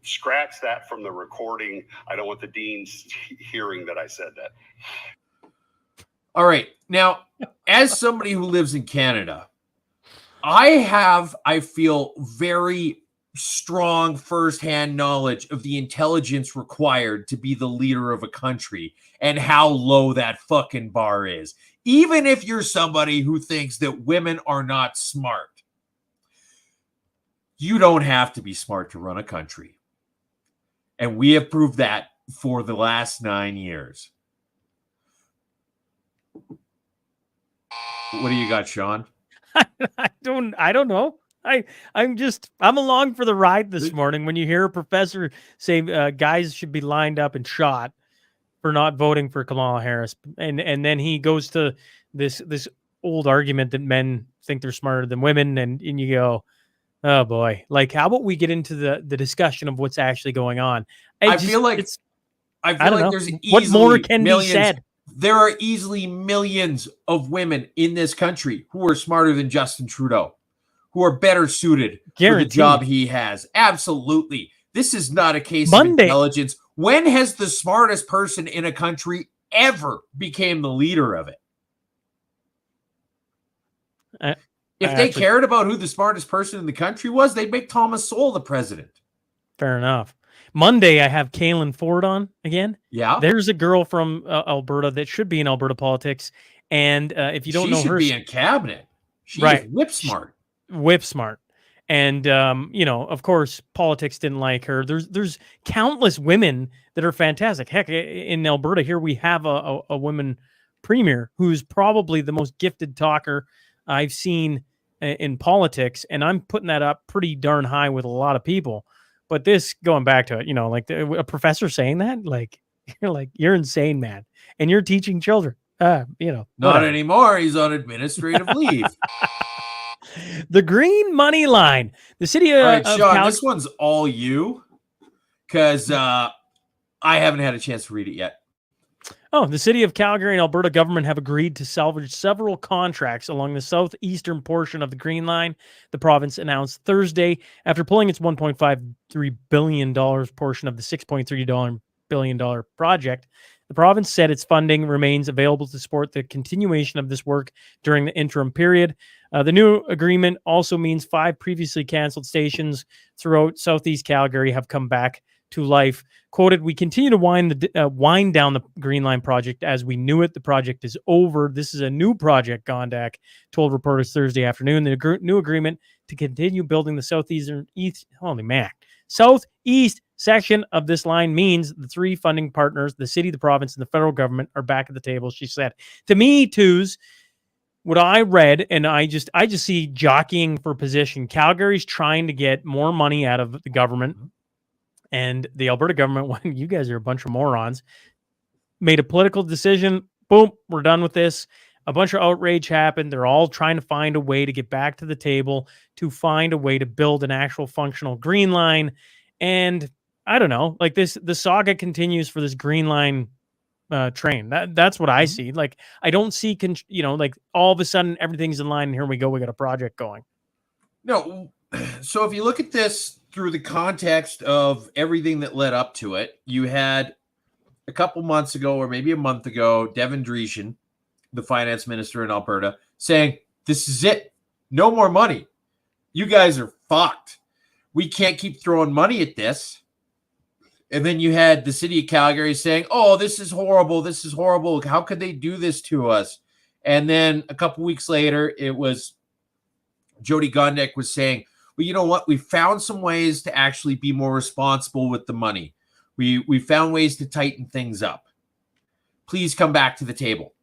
Scratch that from the recording. I don't want the deans hearing that I said that. All right. Now, as somebody who lives in Canada, I feel very strong firsthand knowledge of the intelligence required to be the leader of a country and how low that fucking bar is. Even if you're somebody who thinks that women are not smart, you don't have to be smart to run a country. And we have proved that for the last 9 years. What do you got, Sean? I don't know. I'm along for the ride this morning when you hear a professor say guys should be lined up and shot for not voting for Kamala Harris. And then he goes to this old argument that men think they're smarter than women. And you go, oh boy, like, how about we get into the discussion of what's actually going on? I feel like there's what more can be said. There are easily millions of women in this country who are smarter than Justin Trudeau, who are better suited for the job he has. Absolutely. This is not a case of intelligence. When has the smartest person in a country ever became the leader of it? If they cared about who the smartest person in the country was, they'd make Thomas Sowell the president. Fair enough. Monday, I have Kaylin Ford on again. Yeah. There's a girl from Alberta that should be in Alberta politics. And if you don't she know should her, be in cabinet. She Right. is whip smart. whip smart. And you know, of course, politics didn't like her. There's countless women that are fantastic. Heck, in Alberta here we have a woman premier who's probably the most gifted talker I've seen in politics, and I'm putting that up pretty darn high with a lot of people. But this, going back to it, you know, like a professor saying that, like you're insane, man, and you're teaching children. You know, Not whatever. anymore. He's on administrative leave. The green money line. The city All right, of Sean, this one's all you because I haven't had a chance to read it yet. Oh, the city of Calgary and Alberta government have agreed to salvage several contracts along the southeastern portion of the Green Line, the province announced Thursday after pulling its $1.53 billion portion of the $6.3 billion project. The province said its funding remains available to support the continuation of this work during the interim period. The new agreement also means 5 previously canceled stations throughout southeast Calgary have come back to life. Quoted, "We continue to wind down the Green Line project as we knew it. The project is over. This is a new project," Gondak told reporters Thursday afternoon. The new agreement to continue building the southeast section of this line means the 3 funding partners, the city, the province, and the federal government, are back at the table, she said. To me, Twos, what I read, and I just see jockeying for position. Calgary's trying to get more money out of the government. And the Alberta government, when you guys are a bunch of morons, made a political decision. Boom, we're done with this. A bunch of outrage happened. They're all trying to find a way to get back to the table, to find a way to build an actual functional Green Line. And I don't know, like the saga continues for this Green Line train. That's what I see. Like, I don't see, like all of a sudden everything's in line and here we go. We got a project going. No. So if you look at this through the context of everything that led up to it, you had a couple months ago or maybe a month ago, Devin Dreeshen, the finance minister in Alberta, saying, this is it. No more money. You guys are fucked. We can't keep throwing money at this. And then you had the city of Calgary saying, oh, this is horrible. This is horrible. How could they do this to us? And then a couple weeks later, it was Jody Gondek was saying, well, you know what? We found some ways to actually be more responsible with the money. We found ways to tighten things up. Please come back to the table.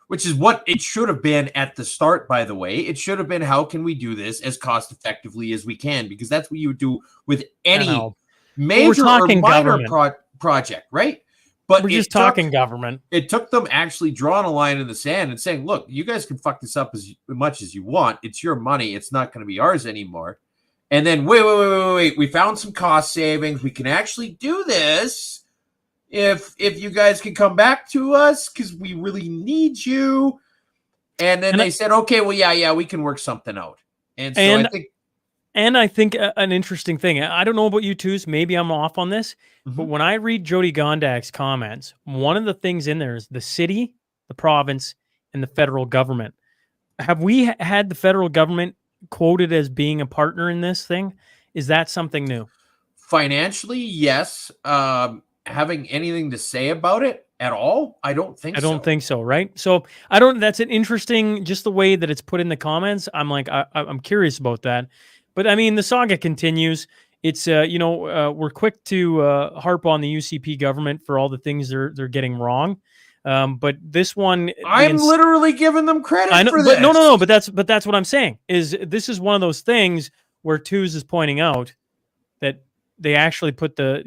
Which is what it should have been at the start, by the way. It should have been, how can we do this as cost effectively as we can? Because that's what you would do with any major or minor project, right? But we're just talking government. It took them actually drawing a line in the sand and saying, look, you guys can fuck this up as much as you want. It's your money. It's not going to be ours anymore. And then, wait. We found some cost savings. We can actually do this if you guys can come back to us because we really need you. And then they said, okay, well, yeah, we can work something out. And so I think an interesting thing, I don't know about you twos, maybe I'm off on this, but when I read Jody Gondak's comments, one of the things in there is the city, the province, and the federal government. Have we had the federal government quoted as being a partner in this thing? Is that something new? Financially, yes. Having anything to say about it at all? I don't think so. I don't think so, right? So that's an interesting, just the way that it's put in the comments. I'm like, I'm curious about that. But I mean, the saga continues. It's, we're quick to harp on the UCP government for all the things they're getting wrong. But this one, I'm literally giving them credit for this. But no. But that's what I'm saying. This is one of those things where Twos is pointing out that they actually put a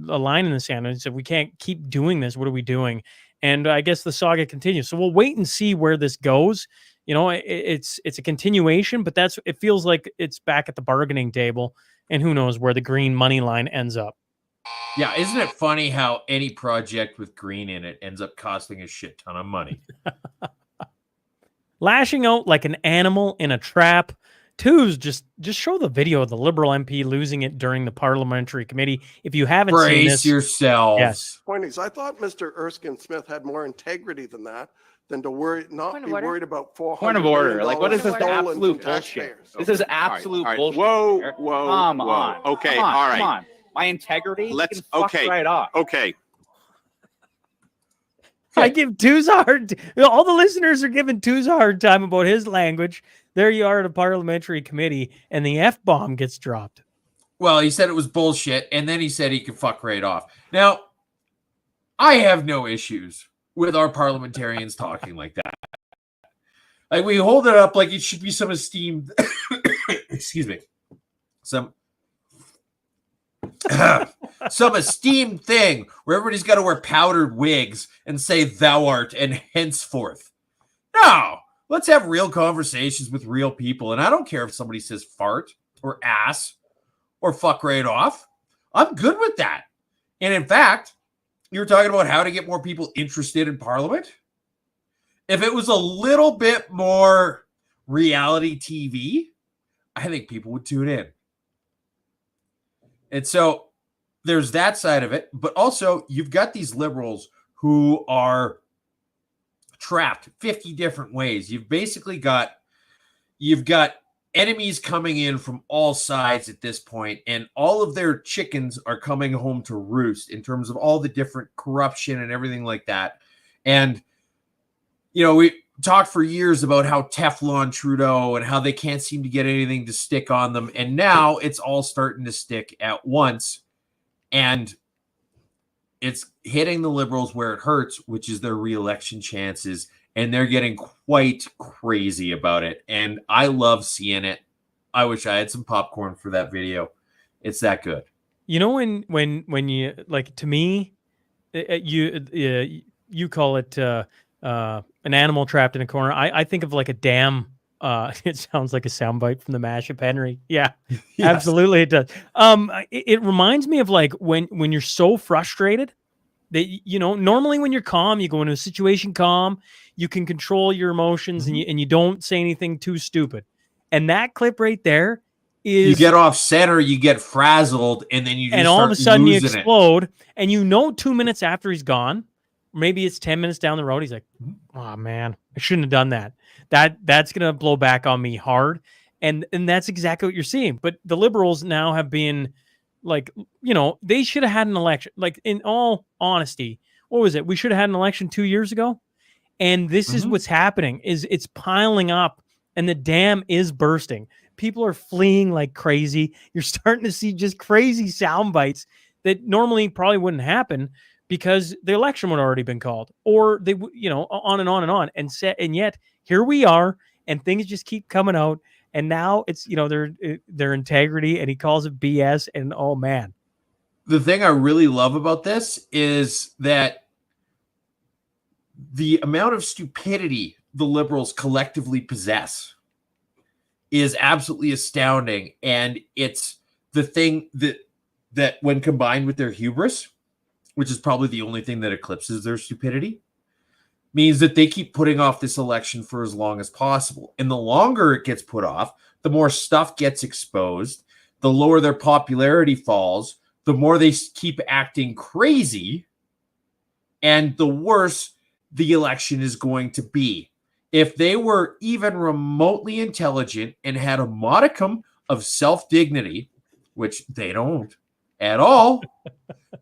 line in the sand and said, we can't keep doing this. What are we doing? And I guess the saga continues. So we'll wait and see where this goes. You know, it's a continuation, but it feels like it's back at the bargaining table, and who knows where the green money line ends up. Yeah, isn't it funny how any project with green in it ends up costing a shit ton of money? Lashing out like an animal in a trap. Twos, just show the video of the Liberal MP losing it during the parliamentary committee. If you haven't seen this, brace yourselves. Yes. Point is, I thought Mr. Erskine Smith had more integrity than that, than to worried about $400 Point of order. Like, what is this stolen absolute from bullshit? taxpayers. This is absolute bullshit. Whoa. Come on. Okay, Come on, all right. Come on. my integrity, Let's you can fuck right off. Okay. I give Tooz a hard. All the listeners are giving Tooz a hard time about his language. There you are at a parliamentary committee, and the F-bomb gets dropped. Well, he said it was bullshit, and then he said he could fuck right off. Now, I have no issues with our parliamentarians talking like that. Like, we hold it up like it should be some esteemed, excuse me, some esteemed thing where everybody's got to wear powdered wigs and say thou art and henceforth. No, let's have real conversations with real people. And I don't care if somebody says fart or ass or fuck right off. I'm good with that. And in fact, you were talking about how to get more people interested in Parliament. If it was a little bit more reality TV, I think people would tune in. And so there's that side of it. But also, you've got these liberals who are trapped 50 different ways. You've got enemies coming in from all sides at this point, and all of their chickens are coming home to roost in terms of all the different corruption and everything like that. And, you know, we talked for years about how Teflon Trudeau and how they can't seem to get anything to stick on them. And now it's all starting to stick at once. And it's hitting the Liberals where it hurts, which is their re-election chances. And they're getting quite crazy about it. And I love seeing it. I wish I had some popcorn for that video. It's that good. You know, when you, like, to me, you call it an animal trapped in a corner. I think of like a dam. It sounds like a soundbite from the Mashup, Henry. Yeah, yes. Absolutely it does. It reminds me of like when you're so frustrated that, you know, normally when you're calm, you go into a situation calm, you can control your emotions, and you don't say anything too stupid. And that clip right there is, you get off center, you get frazzled, and then you just all of a sudden you losing explode, and you know 2 minutes after he's gone, maybe it's 10 minutes down the road, he's like, oh man, I shouldn't have done that. That's gonna blow back on me hard. And that's exactly what you're seeing. But the Liberals now have been like, you know, they should have had an election. Like, in all honesty, what was it? We should have had an election 2 years ago. And this is what's happening, is it's piling up and the dam is bursting. People are fleeing like crazy. You're starting to see just crazy sound bites that normally probably wouldn't happen because the election would have already been called, or they, you know, on and on and on. And yet here we are, and things just keep coming out. And now it's, you know, their integrity, and he calls it BS. And oh man, the thing I really love about this is that the amount of stupidity the Liberals collectively possess is absolutely astounding. And it's the thing that when combined with their hubris, which is probably the only thing that eclipses their stupidity, means that they keep putting off this election for as long as possible. And the longer it gets put off, the more stuff gets exposed, the lower their popularity falls, the more they keep acting crazy, and the worse the election is going to be. If they were even remotely intelligent and had a modicum of self-dignity, which they don't at all,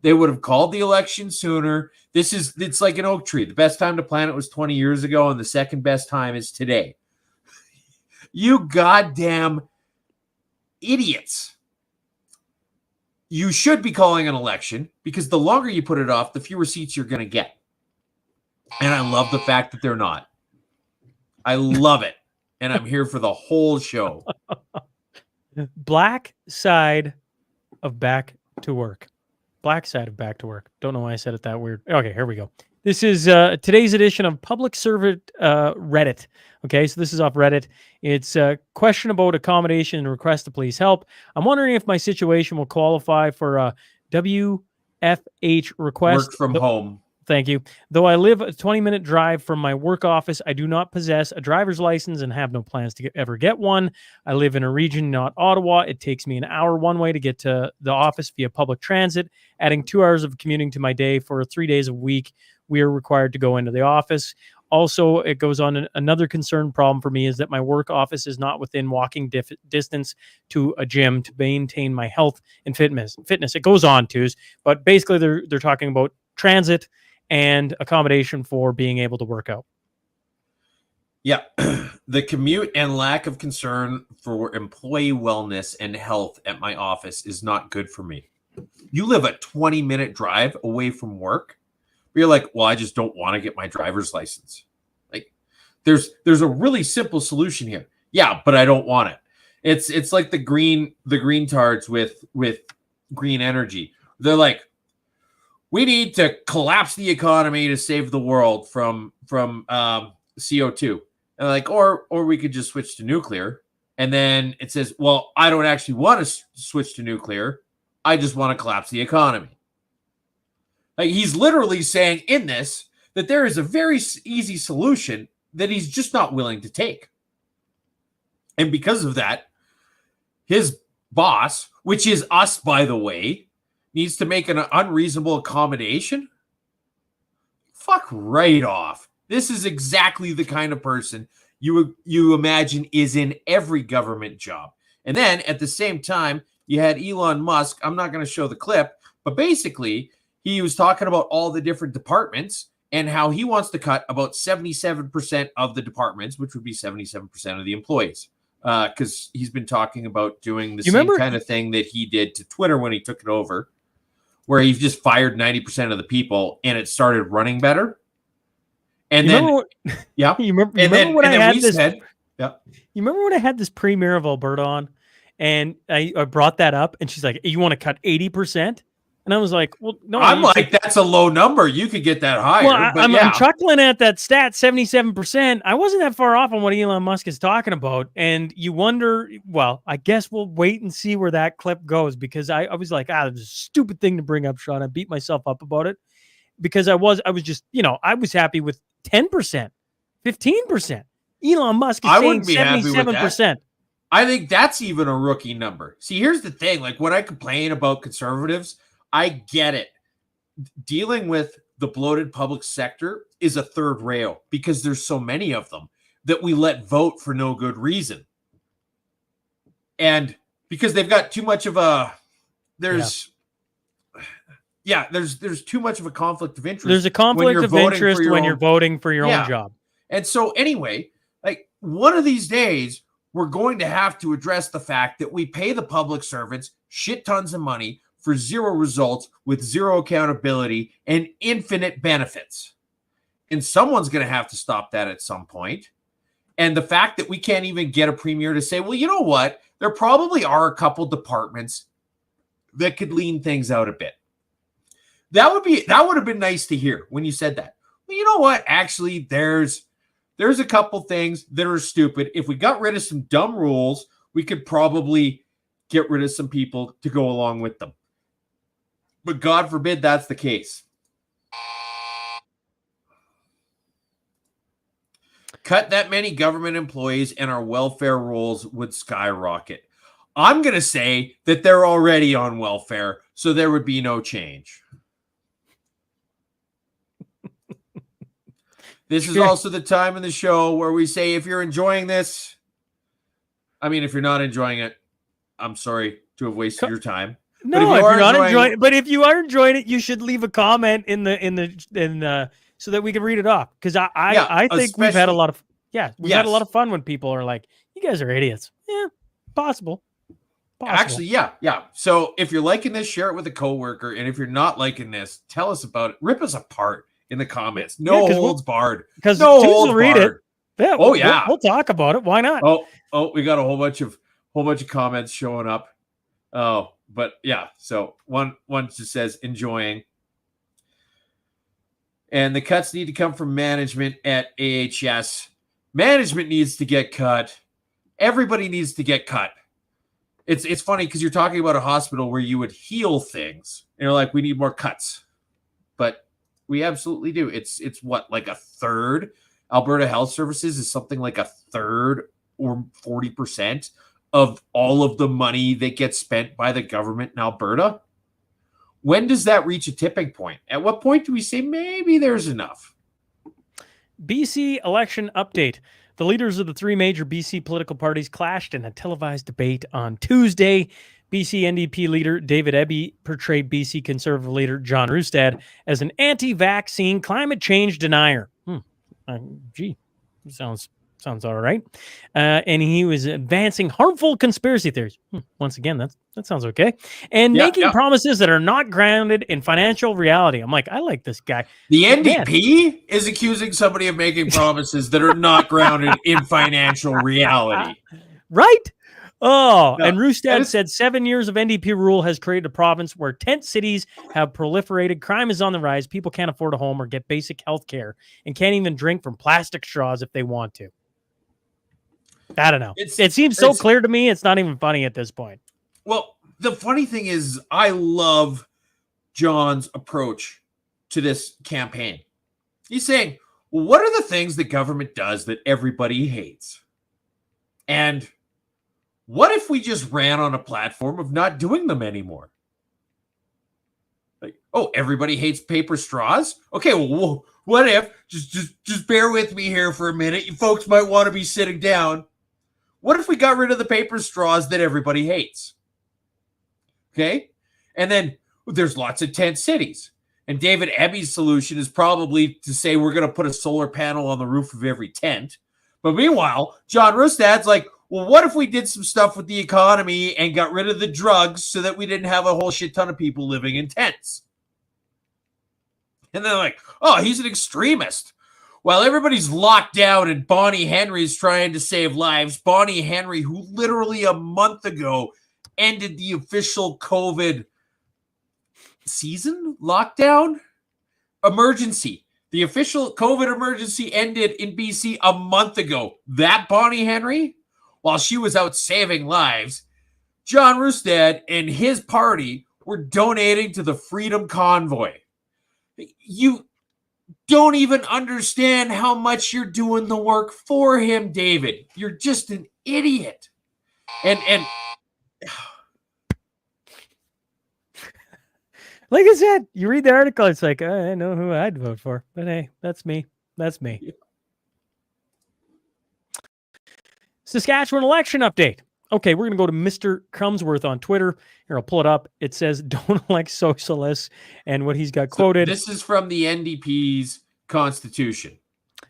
they would have called the election sooner. It's like an oak tree. The best time to plant it was 20 years ago, and the second best time is today. You goddamn idiots. You should be calling an election, because the longer you put it off, the fewer seats you're going to get. And I love the fact that they're not. I love it. And I'm here for the whole show. Black side of back to work. Black side of back to work. Don't know why I said it that weird. Okay, here we go. This is today's edition of Public Servant Reddit. Okay, so this is off Reddit. It's a question about accommodation and request to please help. I'm wondering if my situation will qualify for a WFH request. Work from home. Thank you. Though I live a 20-minute drive from my work office, I do not possess a driver's license and have no plans to ever get one. I live in a region, not Ottawa. It takes me an hour one way to get to the office via public transit, adding 2 hours of commuting to my day. For 3 days a week, we are required to go into the office. Also, it goes on. Another concern problem for me is that my work office is not within walking distance to a gym to maintain my health and fitness. It goes on to, but basically they're talking about transit and accommodation for being able to work out. Yeah. The commute and lack of concern for employee wellness and health at my office is not good for me. You live a 20-minute drive away from work. You're like, well, I just don't want to get my driver's license. Like, there's a really simple solution here. Yeah, but I don't want it. It's like the green tards with green energy. They're like, we need to collapse the economy to save the world from CO2. And like, or we could just switch to nuclear. And then it says, well, I don't actually want to switch to nuclear. I just want to collapse the economy. Like, he's literally saying in this that there is a very easy solution that he's just not willing to take. And because of that, his boss, which is us, by the way, needs to make an unreasonable accommodation. Fuck right off. This is exactly the kind of person you imagine is in every government job. And then at the same time, you had Elon Musk. I'm not going to show the clip, but basically he was talking about all the different departments and how he wants to cut about 77% of the departments, which would be 77% of the employees. Because he's been talking about doing the same kind of thing that he did to Twitter when he took it over, where he just fired 90% of the people and it started running better. And then, yeah, you remember when I had this premier of Alberta on, and I brought that up, and she's like, "You want to cut 80%?" And I was like, "Well, no." I'm like, that's a low number. You could get that higher. Well, I'm chuckling at that stat, 77%. I wasn't that far off on what Elon Musk is talking about, and you wonder. Well, I guess we'll wait and see where that clip goes, because I was like, it was a stupid thing to bring up, Sean. I beat myself up about it because I was just, I was happy with 10%, 15%. Elon Musk is saying 77%. I think that's even a rookie number. See, here's the thing. Like, when I complain about conservatives, I get it. Dealing with the bloated public sector is a third rail because there's so many of them that we let vote for no good reason. And because they've got too much of there's too much of a conflict of interest. There's a conflict of interest when you're voting for your own job. And so anyway, like, one of these days, we're going to have to address the fact that we pay the public servants shit tons of money for zero results with zero accountability and infinite benefits. And someone's going to have to stop that at some point. And the fact that we can't even get a premier to say, well, you know what? There probably are a couple departments that could lean things out a bit. That would have been nice to hear when you said that. Well, you know what? Actually, there's a couple things that are stupid. If we got rid of some dumb rules, we could probably get rid of some people to go along with them. But God forbid that's the case. Cut that many government employees and our welfare rolls would skyrocket. I'm going to say that they're already on welfare, so there would be no change. This is also the time in the show where we say, if you're enjoying this, if you're not enjoying it, I'm sorry to have wasted your time. No, if you're not enjoying it, but if you are enjoying it, you should leave a comment in the so that we can read it off. Because I think we've had a lot of had a lot of fun when people are like, you guys are idiots. Yeah, possible. Actually, yeah. So if you're liking this, share it with a coworker. And if you're not liking this, tell us about it. Rip us apart in the comments. No holds barred. Because no holds read it. Yeah. We'll talk about it. Why not? Oh, we got a whole bunch of comments showing up. Oh, but yeah. So one just says enjoying. And the cuts need to come from management at AHS. Management needs to get cut. Everybody needs to get cut. It's funny because you're talking about a hospital where you would heal things. And you're like, we need more cuts. But we absolutely do. It's what, like a third? Alberta Health Services is something like a third or 40% of all of the money that gets spent by the government in Alberta. When does that reach a tipping point? At what point do we say maybe there's enough? BC election update. The leaders of the three major BC political parties clashed in a televised debate on Tuesday. BC NDP leader David Eby portrayed BC Conservative leader John Roustad as an anti-vaccine climate change denier. Gee, sounds all right. And he was advancing harmful conspiracy theories. Once again, that sounds okay. And making promises that are not grounded in financial reality. I'm like, I like this guy. The NDP is accusing somebody of making promises that are not grounded in financial reality. Right? Oh, no, and Roustad said 7 years of NDP rule has created a province where tent cities have proliferated, crime is on the rise, people can't afford a home or get basic health care, and can't even drink from plastic straws if they want to. I don't know. It seems so clear to me, it's not even funny at this point. Well, the funny thing is, I love John's approach to this campaign. He's saying, well, what are the things the government does that everybody hates? And what if we just ran on a platform of not doing them anymore? Like, oh, everybody hates paper straws? Okay, well, what if, just bear with me here for a minute. You folks might want to be sitting down. What if we got rid of the paper straws that everybody hates? Okay? And then there's lots of tent cities. And David Eby's solution is probably to say we're going to put a solar panel on the roof of every tent. But meanwhile, John Roustad's like, well, what if we did some stuff with the economy and got rid of the drugs so that we didn't have a whole shit ton of people living in tents? And they're like, oh, he's an extremist. While everybody's locked down and Bonnie Henry's trying to save lives, Bonnie Henry, who literally a month ago ended the official COVID season lockdown emergency. The official COVID emergency ended in BC a month ago. That Bonnie Henry, while she was out saving lives, John Roustad and his party were donating to the Freedom Convoy. You don't even understand how much you're doing the work for him, David. You're just an idiot. And like I said, you read the article, it's like, I know who I'd vote for. But hey, that's me. That's me. Yeah. Saskatchewan election update. Okay, we're going to go to Mr. Crumsworth on Twitter. Here, I'll pull it up. It says, don't elect socialists. And what he's got quoted. This is from the NDP's constitution.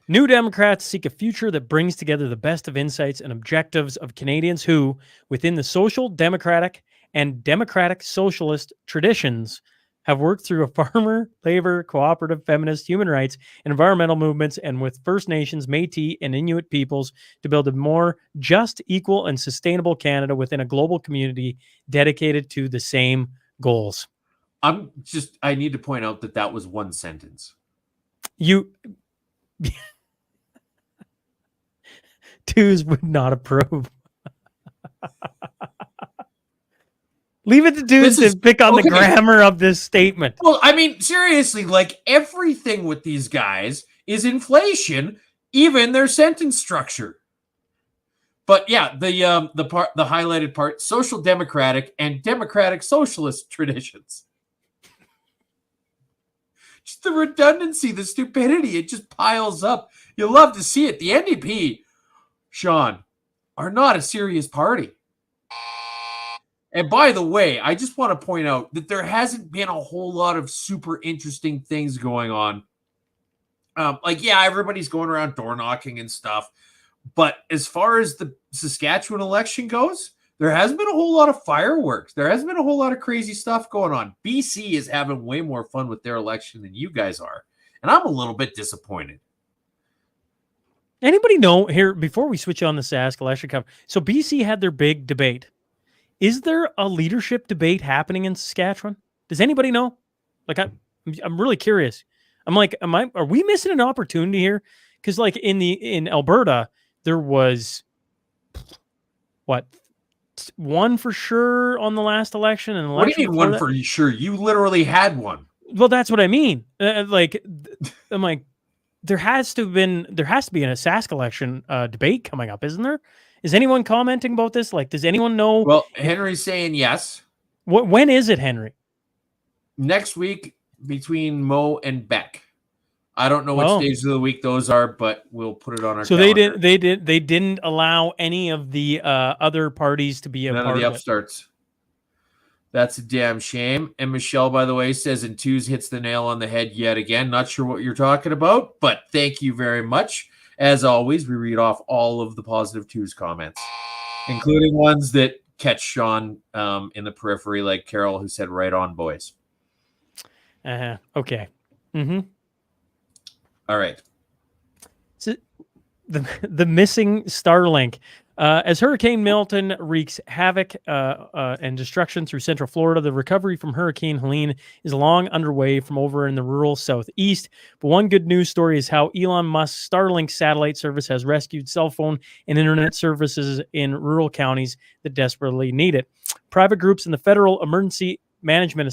New Democrats seek a future that brings together the best of insights and objectives of Canadians who, within the social democratic and democratic socialist traditions, have worked through a farmer, labor, cooperative, feminist, human rights, and environmental movements, and with First Nations, Métis, and Inuit peoples to build a more just, equal, and sustainable Canada within a global community dedicated to the same goals. I need to point out that was one sentence. Twos would not approve. Leave it to dudes to pick on the grammar of this statement. Well, I mean, seriously, like everything with these guys is inflation, even their sentence structure. But yeah, the highlighted part, social democratic and democratic socialist traditions. Just the redundancy, the stupidity, it just piles up. You love to see it. The NDP, Sean, are not a serious party. And by the way, I just want to point out that there hasn't been a whole lot of super interesting things going on. Everybody's going around door knocking and stuff. But as far as the Saskatchewan election goes, there hasn't been a whole lot of fireworks. There hasn't been a whole lot of crazy stuff going on. BC is having way more fun with their election than you guys are. And I'm a little bit disappointed. Anybody know here, before we switch on the Sask election cover, so BC had their big debate. Is there a leadership debate happening in Saskatchewan? Does anybody know? Like, I'm really curious. I'm like, are we missing an opportunity here? Because like in Alberta, there was one for sure on the last eletion, and what do you mean one for sure? You literally had one. Well, that's what I mean. I'm like, there has to be a Sask election debate coming up, isn't there? Is anyone commenting about this? Like, does anyone know? Well, Henry's saying yes. When is it, Henry? Next week between Mo and Beck. I don't know which Oh. days of the week those are, but we'll put it on our So calendar. they didn't allow any of the other parties to be a None of part the of it. upstarts. That's a damn shame. And Michelle, by the way, says, and twos hits the nail on the head yet again. Not sure what you're talking about, but thank you very much. As always, we read off all of the positive twos comments, including ones that catch Sean in the periphery, like Carol, who said, right on, boys. Okay. Mm-hmm. All right. So the missing Starlink. As Hurricane Milton wreaks havoc and destruction through Central Florida, the recovery from Hurricane Helene is long underway from over in the rural southeast. But one good news story is how Elon Musk's Starlink satellite service has rescued cell phone and internet services in rural counties that desperately need it. Private groups in the Federal Emergency Management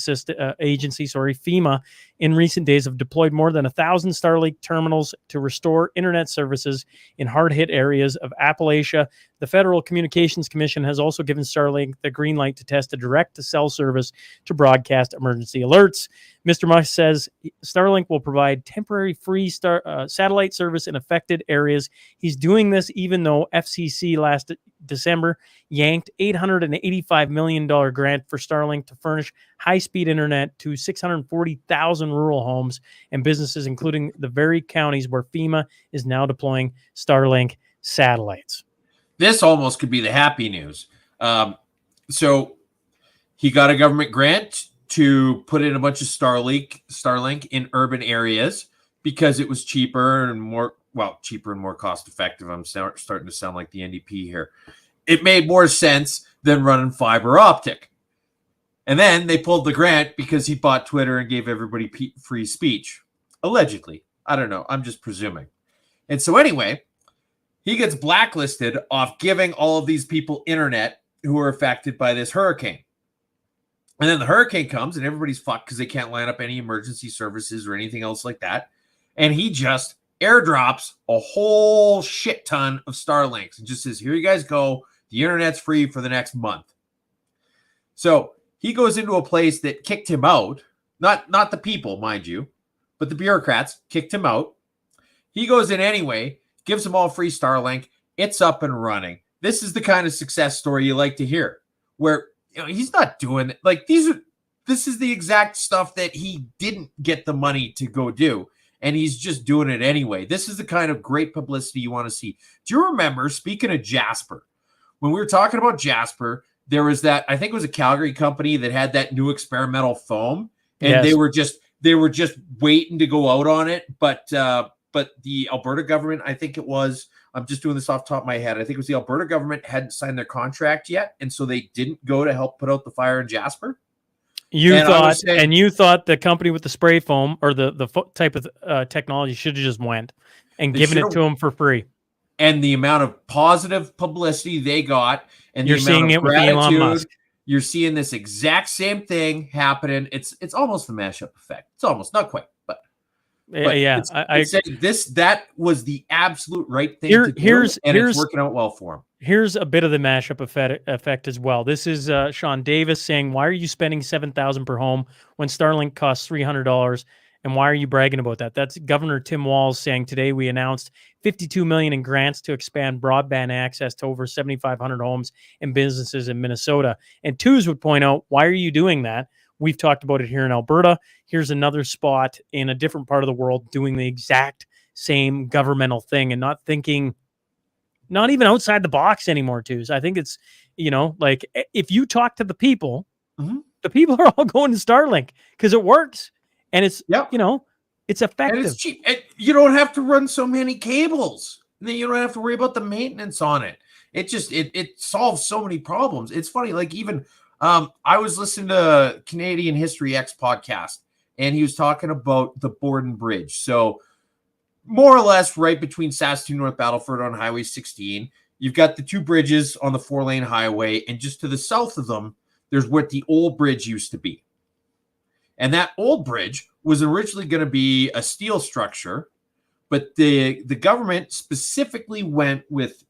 Agency, FEMA, in recent days have deployed more than 1,000 Starlink terminals to restore internet services in hard-hit areas of Appalachia. The Federal Communications Commission has also given Starlink the green light to test a direct-to-cell service to broadcast emergency alerts. Mr. Musk says Starlink will provide temporary free satellite service in affected areas. He's doing this even though FCC last December yanked $885 million grant for Starlink to furnish high-speed internet to 640,000 rural homes and businesses, including the very counties where FEMA is now deploying Starlink satellites. This almost could be the happy news. So he got a government grant to put in a bunch of Starlink in urban areas because it was cheaper and more cost effective. I'm starting to sound like the NDP here. It made more sense than running fiber optic. And then they pulled the grant because he bought Twitter and gave everybody free speech. Allegedly. I don't know. I'm just presuming. And so anyway, he gets blacklisted off giving all of these people internet who are affected by this hurricane. And then the hurricane comes and everybody's fucked because they can't line up any emergency services or anything else like that. And he just airdrops a whole shit ton of Starlinks and just says, here you guys go. The internet's free for the next month. So he goes into a place that kicked him out. Not the people, mind you, but the bureaucrats kicked him out. He goes in anyway, gives them all free Starlink. It's up and running. This is the kind of success story you like to hear, where he's not doing it. Like this is the exact stuff that he didn't get the money to go do, and he's just doing it anyway. This is the kind of great publicity you want to see. Do you remember, speaking of Jasper, when we were talking about Jasper, there was that, I think it was a Calgary company that had that new experimental foam, and Yes. they were just waiting to go out on it, but the Alberta government, I think it was, I'm just doing this off the top of my head, I think it was the Alberta government hadn't signed their contract yet, and so they didn't go to help put out the fire in Jasper. You thought the company with the spray foam or the type of technology should have just went and given it to them for free. And the amount of positive publicity they got, and You're the seeing amount it of with Elon Musk. gratitude, you're seeing this exact same thing happening. It's almost the mashup effect. It's almost, not quite, but yeah, that was the absolute right thing to do, and it's working out well for him. Here's a bit of the mashup effect as well. This is Sean Davis saying, "Why are you spending $7,000 per home when Starlink costs $300? And why are you bragging about that?" That's Governor Tim Walz saying, "Today we announced $52 million in grants to expand broadband access to over 7,500 homes and businesses in Minnesota." And Twos would point out, "Why are you doing that? We've talked about it here in Alberta. Here's another spot in a different part of the world doing the exact same governmental thing and not thinking, not even outside the box anymore." Twos. I think it's, like if you talk to the people, the people are all going to Starlink because it works. And it's, it's effective. And it's cheap. And you don't have to run so many cables. And then you don't have to worry about the maintenance on it. It just, it solves so many problems. It's funny. Like even, I was listening to Canadian History X podcast, and he was talking about the Borden Bridge. So more or less right between Saskatoon, North Battleford on Highway 16, you've got the two bridges on the 4-lane highway. And just to the south of them, there's what the old bridge used to be. And that old bridge was originally going to be a steel structure, but the government specifically went with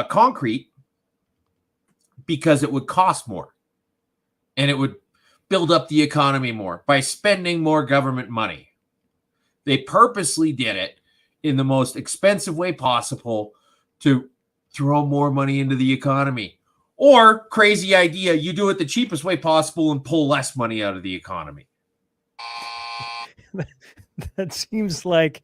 concrete because it would cost more and it would build up the economy more by spending more government money. They purposely did it in the most expensive way possible to throw more money into the economy. Or, crazy idea, you do it the cheapest way possible and pull less money out of the economy. That seems like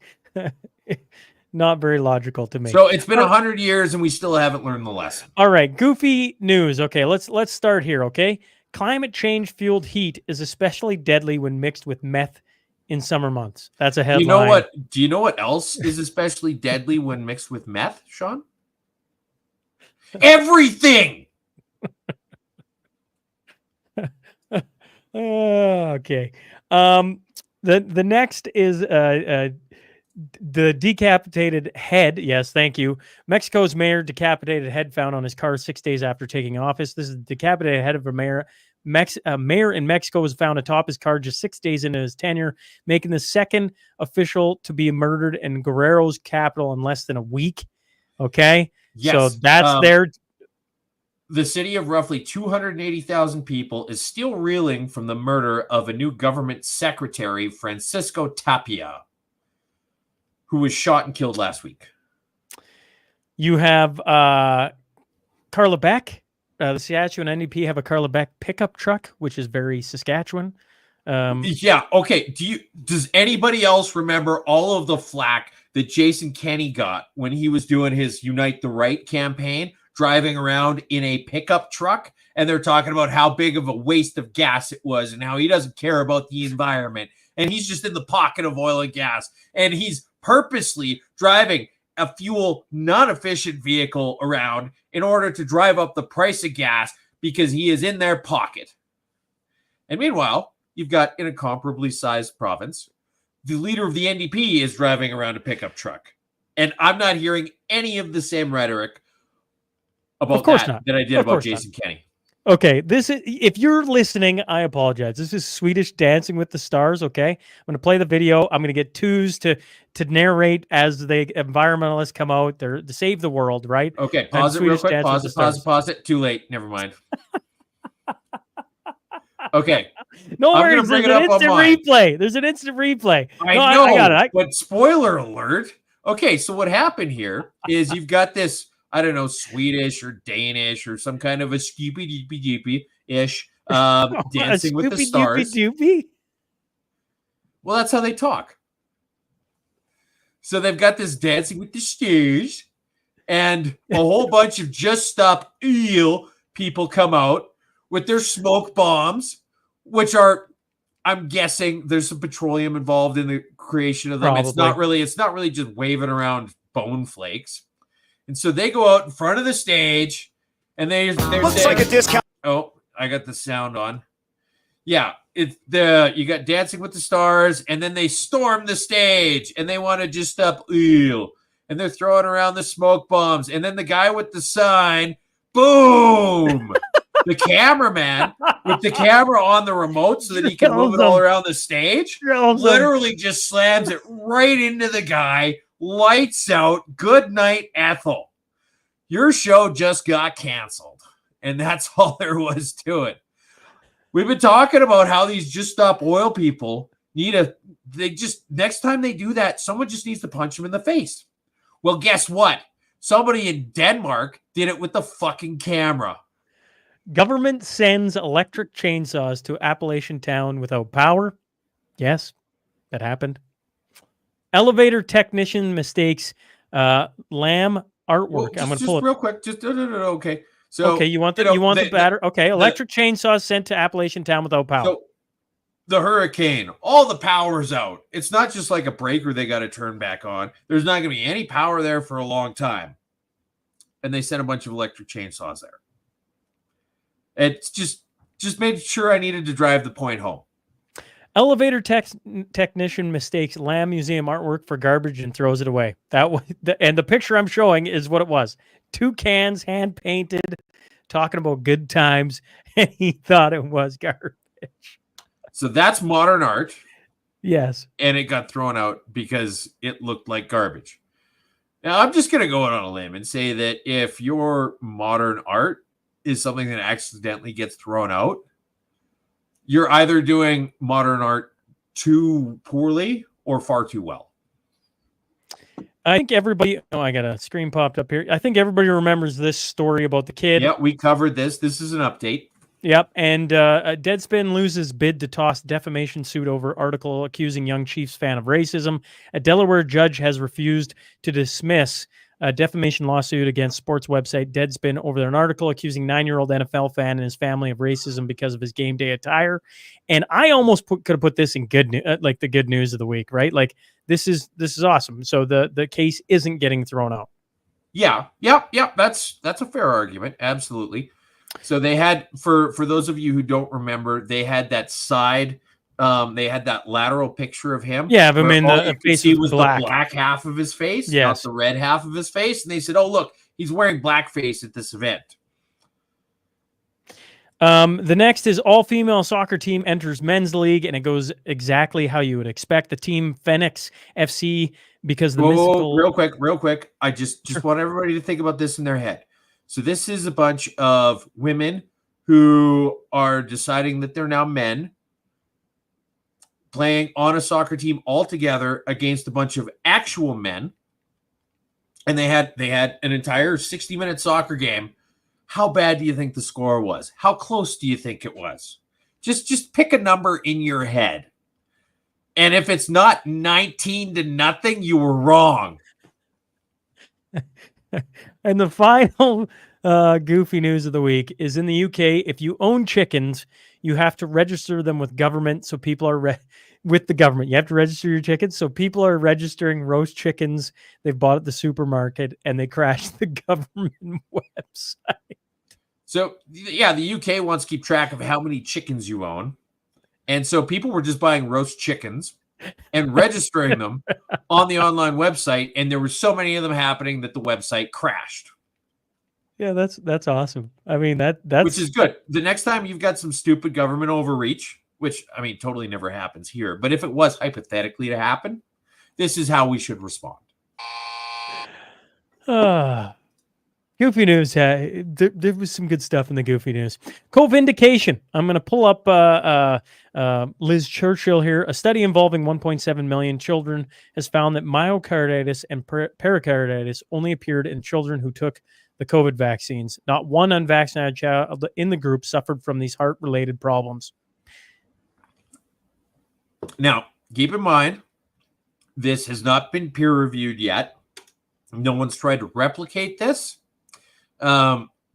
not very logical to me. So it's been 100 years and we still haven't learned the lesson. All right, goofy news. Okay, let's start here, okay? Climate change fueled heat is especially deadly when mixed with meth in summer months. That's a headline. Do you know what else is especially deadly when mixed with meth, Sean? Everything. Okay. The next is the decapitated head. Yes, thank you. Mexico's mayor decapitated head found on his car 6 days after taking office. This is the decapitated head of a mayor. Mayor in Mexico was found atop his car just 6 days into his tenure, making the second official to be murdered in Guerrero's capital in less than a week. Okay, Yes. so that's their. The city of roughly 280,000 people is still reeling from the murder of a new government secretary, Francisco Tapia, who was shot and killed last week. You have Carla Beck. The Saskatchewan NDP have a Carla Beck pickup truck, which is very Saskatchewan. Yeah. Okay. Does anybody else remember all of the flack that Jason Kenney got when he was doing his Unite the Right campaign, driving around in a pickup truck? And they're talking about how big of a waste of gas it was and how he doesn't care about the environment. And he's just in the pocket of oil and gas. And he's purposely driving a fuel non-efficient vehicle around in order to drive up the price of gas because he is in their pocket. And meanwhile, you've got, in a comparably sized province, the leader of the NDP is driving around a pickup truck. And I'm not hearing any of the same rhetoric about that I did about Jason Kenney. Okay, this is, if you're listening, I apologize. This is Swedish Dancing with the Stars, okay? I'm going to play the video. I'm going to get Twos to narrate as the environmentalists come out. They're to save the world, right? Okay, pause it real quick. Pause it. Too late. Never mind. Okay. No worries. There's an instant replay. There's an instant replay. I know, I got it. But spoiler alert. Okay, so what happened here is you've got this, I don't know, Swedish or Danish or some kind of a scoopy-doopy-ish Dancing with the Stars. Well, that's how they talk. So they've got this Dancing with the Stars, and a whole bunch of Just Stop Eel people come out with their smoke bombs, which are, I'm guessing, there's some petroleum involved in the creation of them. Probably. It's not really just waving around bone flakes. And so they go out in front of the stage, and they're looks saying, like a discount. Oh, I got the sound on. Yeah, you got Dancing with the Stars, and then they storm the stage, and they want to just stop Eel, and they're throwing around the smoke bombs, and then the guy with the sign, boom, the cameraman with the camera on the remote so that he can move it all around the stage, literally just slams it right into the guy. Lights out. Good night, Ethel. Your show just got canceled. And that's all there was to it. We've been talking about how these Just Stop Oil people next time they do that, someone just needs to punch them in the face. Well, guess what? Somebody in Denmark did it with the fucking camera. Government sends electric chainsaws to Appalachian town without power. Yes, that happened. Elevator technician mistakes lamb artwork. Well, I'm going to pull it real quick. Okay. So okay, you want the batter? Okay, electric chainsaws sent to Appalachian town without power. So the hurricane, all the power's out. It's not just like a breaker they got to turn back on. There's not going to be any power there for a long time. And they sent a bunch of electric chainsaws there. It's just made sure I needed to drive the point home. Elevator technician mistakes Lamb Museum artwork for garbage and throws it away. And the picture I'm showing is what it was. 2 cans, hand painted, talking about good times, and he thought it was garbage. So that's modern art. Yes. And it got thrown out because it looked like garbage. Now, I'm just going to go out on a limb and say that if your modern art is something that accidentally gets thrown out, you're either doing modern art too poorly or far too well. I think everybody, oh, I got a screen popped up here. I think everybody remembers this story about the kid. Yeah, we covered this. This is an update. Yep. And Deadspin loses bid to toss defamation suit over article accusing young Chiefs fan of racism. A Delaware judge has refused to dismiss a defamation lawsuit against sports website Deadspin over an article accusing 9-year-old NFL fan and his family of racism because of his game day attire. And I almost could have put this in like the good news of the week, right? Like this is awesome. So the case isn't getting thrown out. Yeah. That's a fair argument. Absolutely. So they had, for those of you who don't remember, they had that side, they had that lateral picture of him. Yeah, but I mean, the face was black. The black half of his face, yes, not the red half of his face. And they said, "Oh, look, he's wearing blackface at this event." The next is all-female soccer team enters men's league, and it goes exactly how you would expect. The team Phoenix FC, because the mystical... real quick. I just want everybody to think about this in their head. So this is a bunch of women who are deciding that they're now men playing on a soccer team all together against a bunch of actual men. And they had an entire 60-minute soccer game. How bad do you think the score was? How close do you think it was? Just pick a number in your head. And if it's not 19-0, you were wrong. And the final goofy news of the week is in the UK. If you own chickens, you have to register them with government. So people are with the government. You have to register your chickens. So people are registering roast chickens they've bought at the supermarket, and they crashed the government website. So yeah, the UK wants to keep track of how many chickens you own. And so people were just buying roast chickens and registering them on the online website, and there were so many of them happening that the website crashed. Yeah, that's awesome. I mean, that's which is good. The next time you've got some stupid government overreach, which I mean totally never happens here, but if it was hypothetically to happen, this is how we should respond. Goofy news. There was some good stuff in the goofy news. Co-vindication. I'm going to pull up Liz Churchill here. A study involving 1.7 million children has found that myocarditis and pericarditis only appeared in children who took the COVID vaccines. Not one unvaccinated child in the group suffered from these heart-related problems. Now, keep in mind, this has not been peer-reviewed yet. No one's tried to replicate this.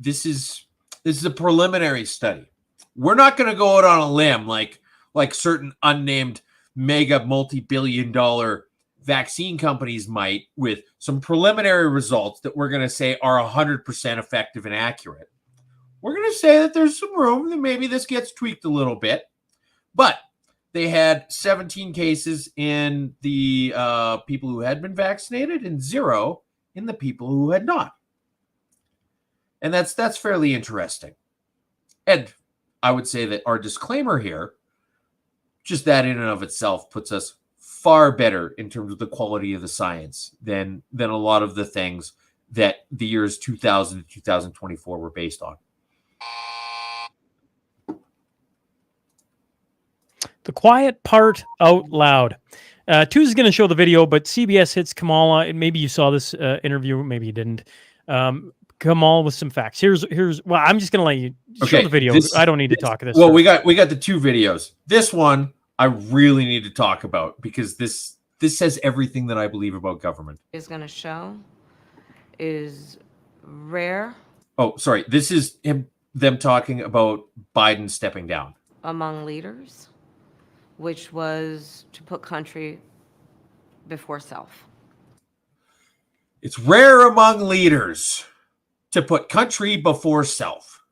This is a preliminary study. We're not going to go out on a limb like certain unnamed mega multi-billion-dollar vaccine companies might, with some preliminary results that we're going to say are 100% effective and accurate. We're going to say that there's some room that maybe this gets tweaked a little bit, but they had 17 cases in the people who had been vaccinated and 0 in the people who had not. And that's fairly interesting. And I would say that our disclaimer here, just that in and of itself puts us far better in terms of the quality of the science than a lot of the things that the years 2000 to 2024 were based on. The quiet part out loud. Two's going to show the video, but CBS hits Kamala, and maybe you saw this interview, maybe you didn't. Kamala with some facts. Here's. Well, I'm just going to let you show the video. I don't need to talk this. Well, we got the 2 videos. This one I really need to talk about because this says everything that I believe about government. Is going to show is rare. Oh, sorry. This is them talking about Biden stepping down Among leaders, which was to put country before self. It's rare among leaders to put country before self.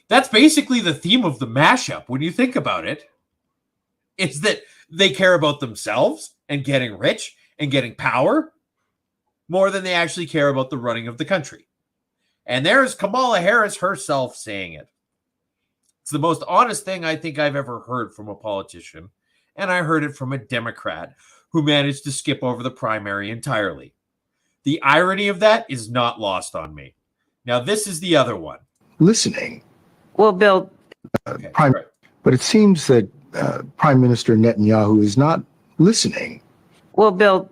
That's basically the theme of the mashup when you think about it. It's that they care about themselves and getting rich and getting power more than they actually care about the running of the country. And there's Kamala Harris herself saying it. It's the most honest thing I think I've ever heard from a politician. And I heard it from a Democrat who managed to skip over the primary entirely. The irony of that is not lost on me. Now, this is the other one. Listening. Well, Bill. But it seems that Prime Minister Netanyahu is not listening. Well, Bill,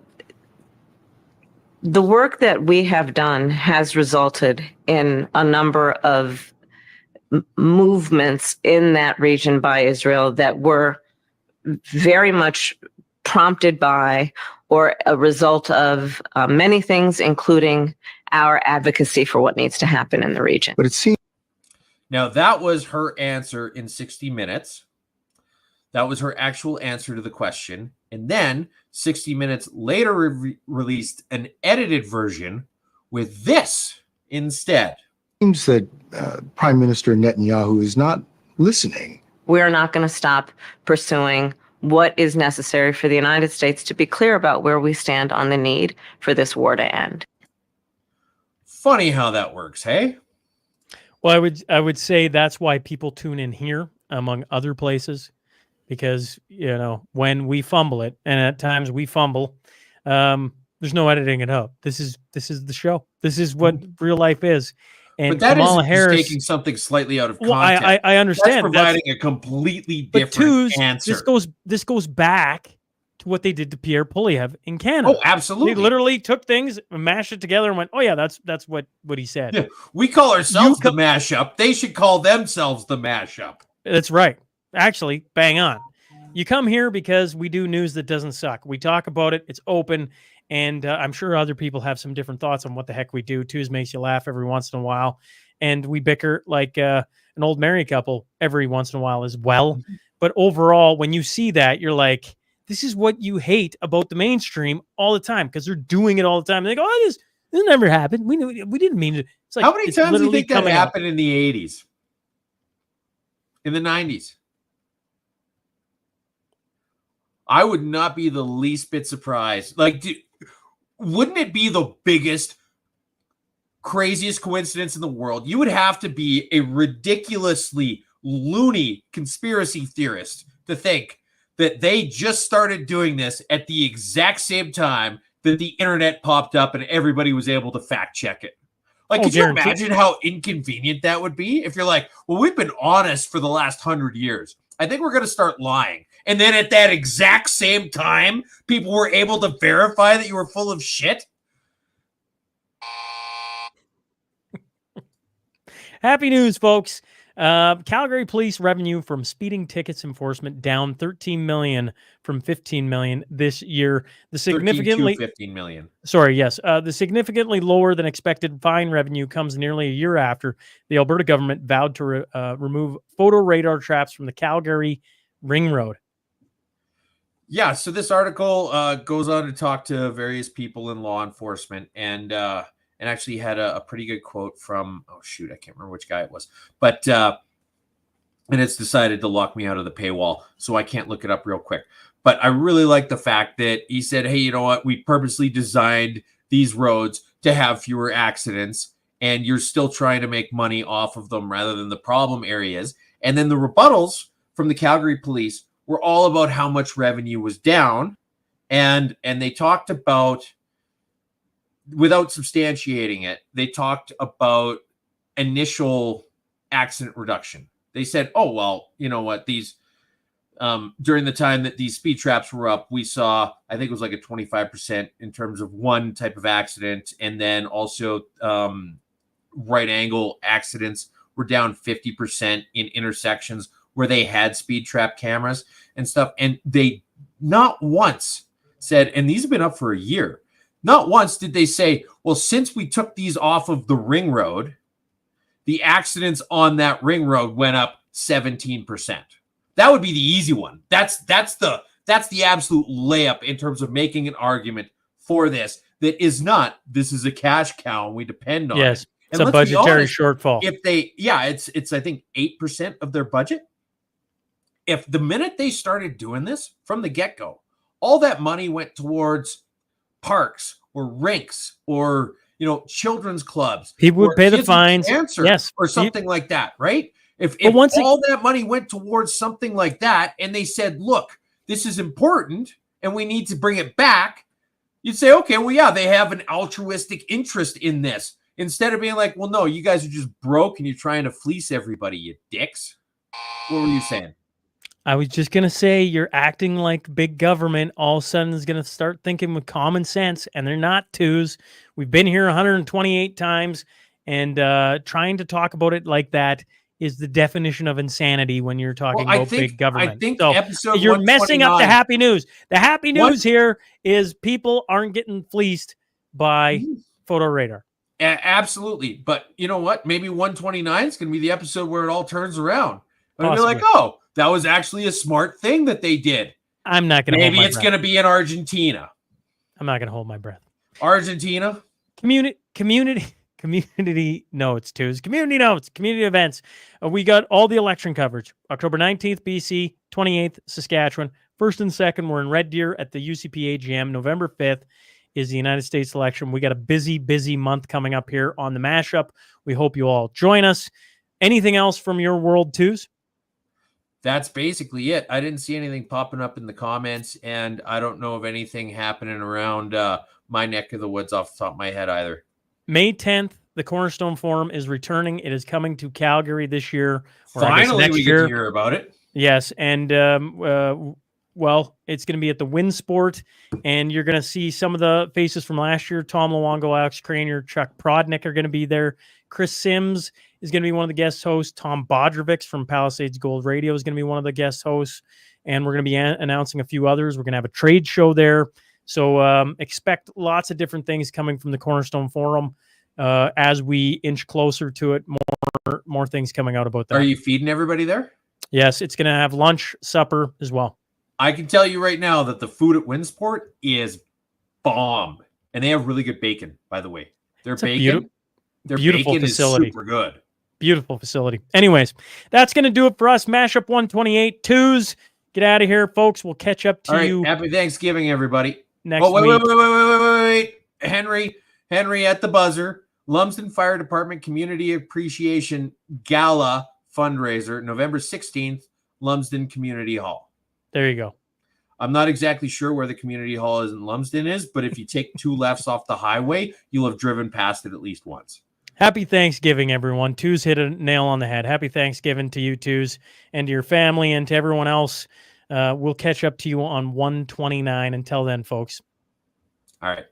the work that we have done has resulted in a number of movements in that region by Israel that were very much prompted by or a result of many things, including our advocacy for what needs to happen in the region. But it seems Now, that was her answer in 60 Minutes. That was her actual answer to the question. And then 60 Minutes later released an edited version with this instead. that Prime Minister Netanyahu is not listening. We're not going to stop pursuing what is necessary for the United States to be clear about where we stand on the need for this war to end. Funny how that works, hey? Well, I would say that's why people tune in here, among other places, because when we fumble it, and at times we fumble, there's no editing it out. This is the show. This is what real life is. And but that Kamala isn't Harris just taking something slightly out of well, context. I understand. That's providing a completely different answer. This goes back to what they did to Pierre Poilievre in Canada. Oh, absolutely. They literally took things, mashed it together, and went, "Oh yeah, that's what he said." Yeah, we call ourselves the mashup. They should call themselves the mashup. That's right. Actually, bang on. You come here because we do news that doesn't suck. We talk about it. It's open. And I'm sure other people have some different thoughts on what the heck we do. Twos makes you laugh every once in a while. And we bicker like an old married couple every once in a while as well. But overall, when you see that, you're like, this is what you hate about the mainstream all the time because they're doing it all the time. And they go, oh, this never happened. We didn't mean it. It's like, how many times do you think that happened up. in the 80s? In the 90s? I would not be the least bit surprised. Like, wouldn't it be the biggest, craziest coincidence in the world? You would have to be a ridiculously loony conspiracy theorist to think that they just started doing this at the exact same time that the internet popped up and everybody was able to fact check it. Like, could you imagine how inconvenient that would be if you're like, well, we've been honest for the last 100 years. I think we're going to start lying. And then at that exact same time, people were able to verify that you were full of shit. Happy news, folks. Calgary police revenue from speeding tickets enforcement down 13 million from 15 million this year. The significantly 15 million. Sorry, yes. The significantly lower than expected fine revenue comes nearly a year after the Alberta government vowed to remove photo radar traps from the Calgary Ring Road. Yeah, so this article goes on to talk to various people in law enforcement and actually had a pretty good quote from, oh shoot, I can't remember which guy it was, but and it's decided to lock me out of the paywall, so I can't look it up real quick. But I really like the fact that he said, hey, you know what? We purposely designed these roads to have fewer accidents, and you're still trying to make money off of them rather than the problem areas. And then the rebuttals from the Calgary police were all about how much revenue was down. And they talked about, without substantiating it, they talked about initial accident reduction. They said, oh, well, you know what? These during the time that these speed traps were up, we saw, I think it was like a 25% in terms of one type of accident. And then also right angle accidents were down 50% in intersections where they had speed trap cameras and stuff. And they not once said, and these have been up for a year, not once did they say, well, since we took these off of the ring road, the accidents on that ring road went up 17%. That would be the easy one. That's the absolute layup in terms of making an argument for this. That is not, this is a cash cow and we depend on it. Yes, it's a budgetary shortfall. If they, it's I think 8% of their budget. If the minute they started doing this from the get-go, all that money went towards parks or rinks or children's clubs. People would pay the fines, yes, or something like that, right? If all that money went towards something like that, and they said, "Look, this is important, and we need to bring it back," you'd say, "Okay, well, yeah, they have an altruistic interest in this." Instead of being like, "Well, no, you guys are just broke and you're trying to fleece everybody, you dicks." What were you saying? I was just going to say, you're acting like big government all of a sudden is going to start thinking with common sense, and they're not twos. We've been here 128 times, and trying to talk about it like that is the definition of insanity when you're talking about big government. I think so episode you're messing up the 129 happy news. The happy news here is people aren't getting fleeced by photo radar. Absolutely. But you know what? Maybe 129 is going to be the episode where it all turns around. And be like, Possibly. oh, that was actually a smart thing that they did. I'm not going to hold my Maybe it's breath. going to be in Argentina. I'm not going to hold my breath. Argentina? Community notes, twos. Community notes, community events. We got all the election coverage. October 19th, BC, 28th, Saskatchewan. 1st and 2nd, we're in Red Deer at the UCP AGM. November 5th is the United States election. We got a busy, busy month coming up here on the Mashup. We hope you all join us. Anything else from your world, twos? That's basically it. I didn't see anything popping up in the comments, and I don't know of anything happening around my neck of the woods off the top of my head either. May 10th, the Cornerstone Forum is returning. It is coming to Calgary this year. Finally, we get to hear about it. Yes, and well, it's going to be at the Winsport, and you're going to see some of the faces from last year. Tom Luongo, Alex Cranier, Chuck Prodnick are going to be there. Chris Sims is going to be one of the guest hosts. Tom Bodrovics from Palisades Gold Radio is going to be one of the guest hosts, and we're going to be announcing a few others. We're going to have a trade show there. So expect lots of different things coming from the Cornerstone Forum as we inch closer to it. More things coming out about that. Are you feeding everybody there? Yes, it's going to have lunch, supper as well. I can tell you right now that the food at Winsport is bomb, and they have really good bacon. By the way, their bacon facility. Is super good. Beautiful facility. Anyways, that's going to do it for us. Mashup 128 twos. Get out of here, folks. We'll catch up to you. Happy Thanksgiving, everybody. Next wait, week. Wait. Henry at the buzzer. Lumsden Fire Department Community Appreciation Gala fundraiser, November 16th, Lumsden Community Hall. There you go. I'm not exactly sure where the community hall is in Lumsden is, but if you take 2 lefts off the highway, you'll have driven past it at least once. Happy Thanksgiving, everyone. Twos hit a nail on the head. Happy Thanksgiving to you, twos, and to your family and to everyone else. We'll catch up to you on 129. Until then, folks. All right.